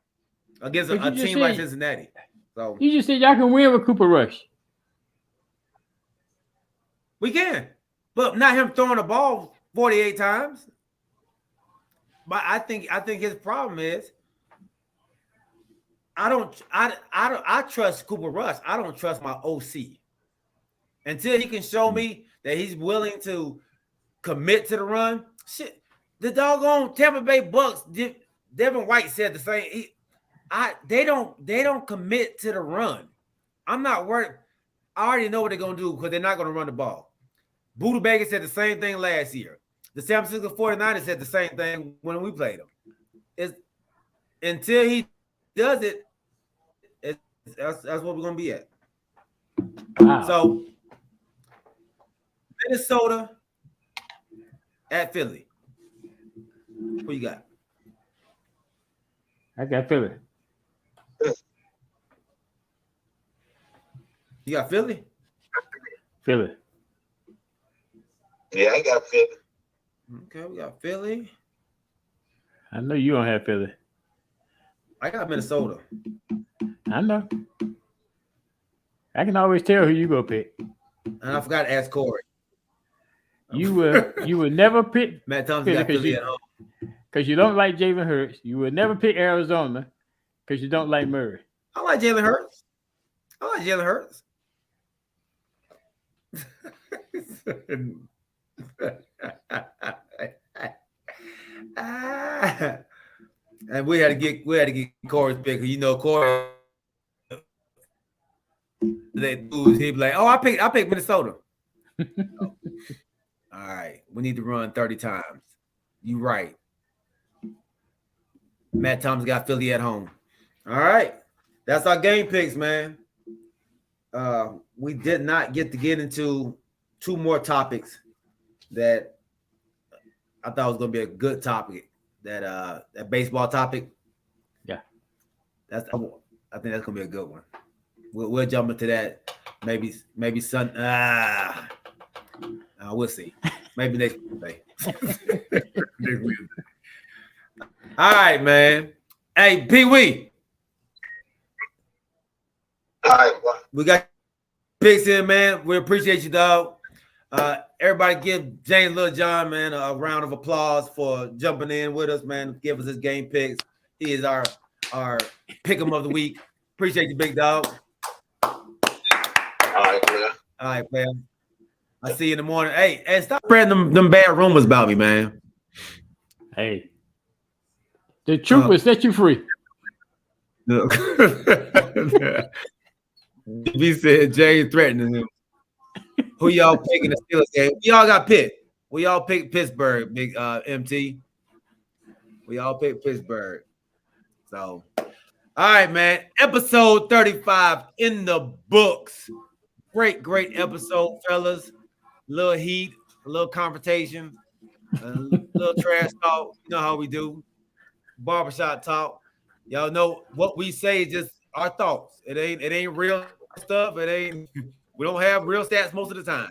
against a team like Cincinnati. So you just said y'all can win with Cooper Rush. we can, but not him throwing the ball 48 times. But I think his problem is I trust Cooper Rush. I don't trust my OC until he can show me that he's willing to commit to the run. Shit, the doggone Tampa Bay Bucks. Devin White said the same. They don't commit to the run. I'm not worried. I already know what they're gonna do because they're not gonna run the ball. Buda Baker said the same thing last year. The San Francisco 49ers said the same thing when we played them. Until he does it, that's what we're gonna be at. Wow. So Minnesota at Philly. Who you got? I got Philly. You got Philly? Philly. Yeah, I got Philly. Okay, we got Philly. I know you don't have Philly. I got Minnesota. I know. I can always tell who you go pick. And I forgot to ask Corey. You will never pick Matt Thompson got Philly at home. because you don't like Jalen Hurts. You will never pick Arizona because you don't like Murray. I like Jalen Hurts. And we had to get Corey's pick. You know, Corey, that dude, he'd be like, "Oh, I picked Minnesota." All right, we need to run 30 times. You right. Matt Thomas got Philly at home. All right, that's our game picks, man. We did not get into two more topics that I thought was going to be a good topic that baseball topic. Yeah. I think that's gonna be a good one. We'll jump into that. Maybe we'll see. Maybe next Wednesday. All right, man. Hey, Pee Wee. All right, We got picks in, man. We appreciate you, dog. Everybody give James Lil John, man, a round of applause for jumping in with us, man. Give us his game picks. He is our pick'em of the week. Appreciate you, big dog. all right, man. All right, man. I see you in the morning. Hey, stop spreading them bad rumors about me, man. Hey, the truth will set you free. Look. He said James threatening him. Who y'all picking the Steelers game? We all got picked. We all picked Pittsburgh, big MT. We all picked Pittsburgh. So, all right, man. Episode 35 in the books. Great episode, fellas. A little heat, a little confrontation, a little trash talk. You know how we do. Barbershop talk. Y'all know what we say is just our thoughts. It ain't real stuff. We don't have real stats most of the time.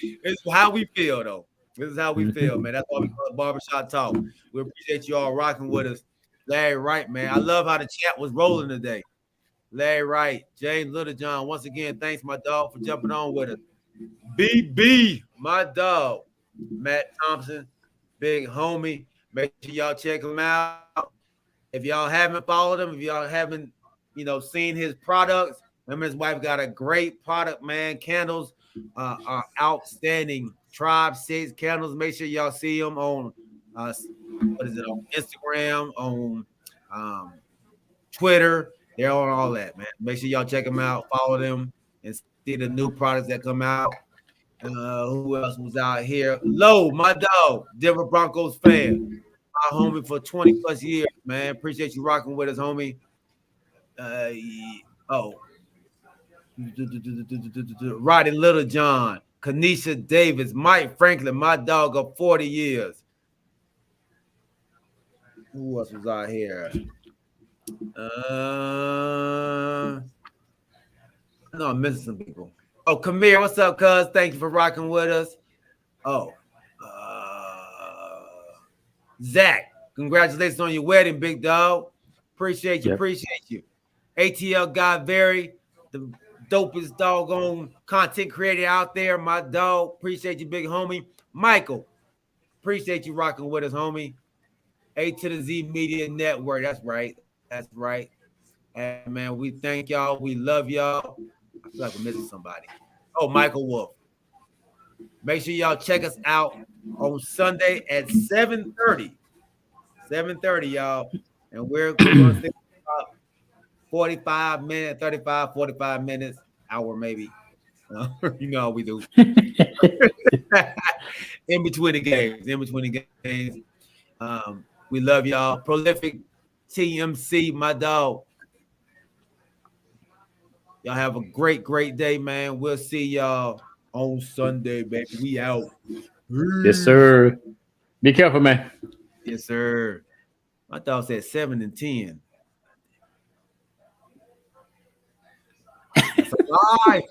It's how we feel, though. This is how we feel, man. That's why we call it Barbershop Talk. We appreciate you all rocking with us. Larry Wright, man. I love how the chat was rolling today. Larry Wright, James Littlejohn, once again, thanks, my dog, for jumping on with us. BB, my dog. Matt Thompson, big homie. Make sure y'all check him out. If y'all haven't followed him, if y'all haven't, seen his products, him and his wife got a great product, man. Candles are outstanding. Tribe 6 candles. Make sure y'all see them on on Instagram, on Twitter. They're on all that, man. Make sure y'all check them out, follow them, and see the new products that come out. Who else was out here? Low, my dog, Denver Broncos fan. My homie for 20 plus years, man. Appreciate you rocking with us, homie. Roddy Littlejohn, Kanisha Davis, Mike Franklin, my dog of 40 years. Who else was out here? No, I'm missing some people. Oh, Kamir, what's up, cuz? Thank you for rocking with us. Oh, Zach, congratulations on your wedding, big dog. Appreciate you. ATL guy, the dopest doggone content creator out there, my dog. Appreciate you, big homie. Michael, appreciate you rocking with us, homie. A to the Z Media Network. That's right. And man, we thank y'all. We love y'all. I feel like we're missing somebody. Oh, Michael Wolf. Make sure y'all check us out on Sunday at 7:30. 7:30, y'all. And we're going to think about 45 minutes, 35, 45 minutes, hour maybe. You know how we do. In between the games. We love y'all. Prolific TMC, my dog. Y'all have a great day, man. We'll see y'all on Sunday, baby. We out. Yes, sir. Be careful, man. Yes, sir. My dog said 7 and 10. That's a lie.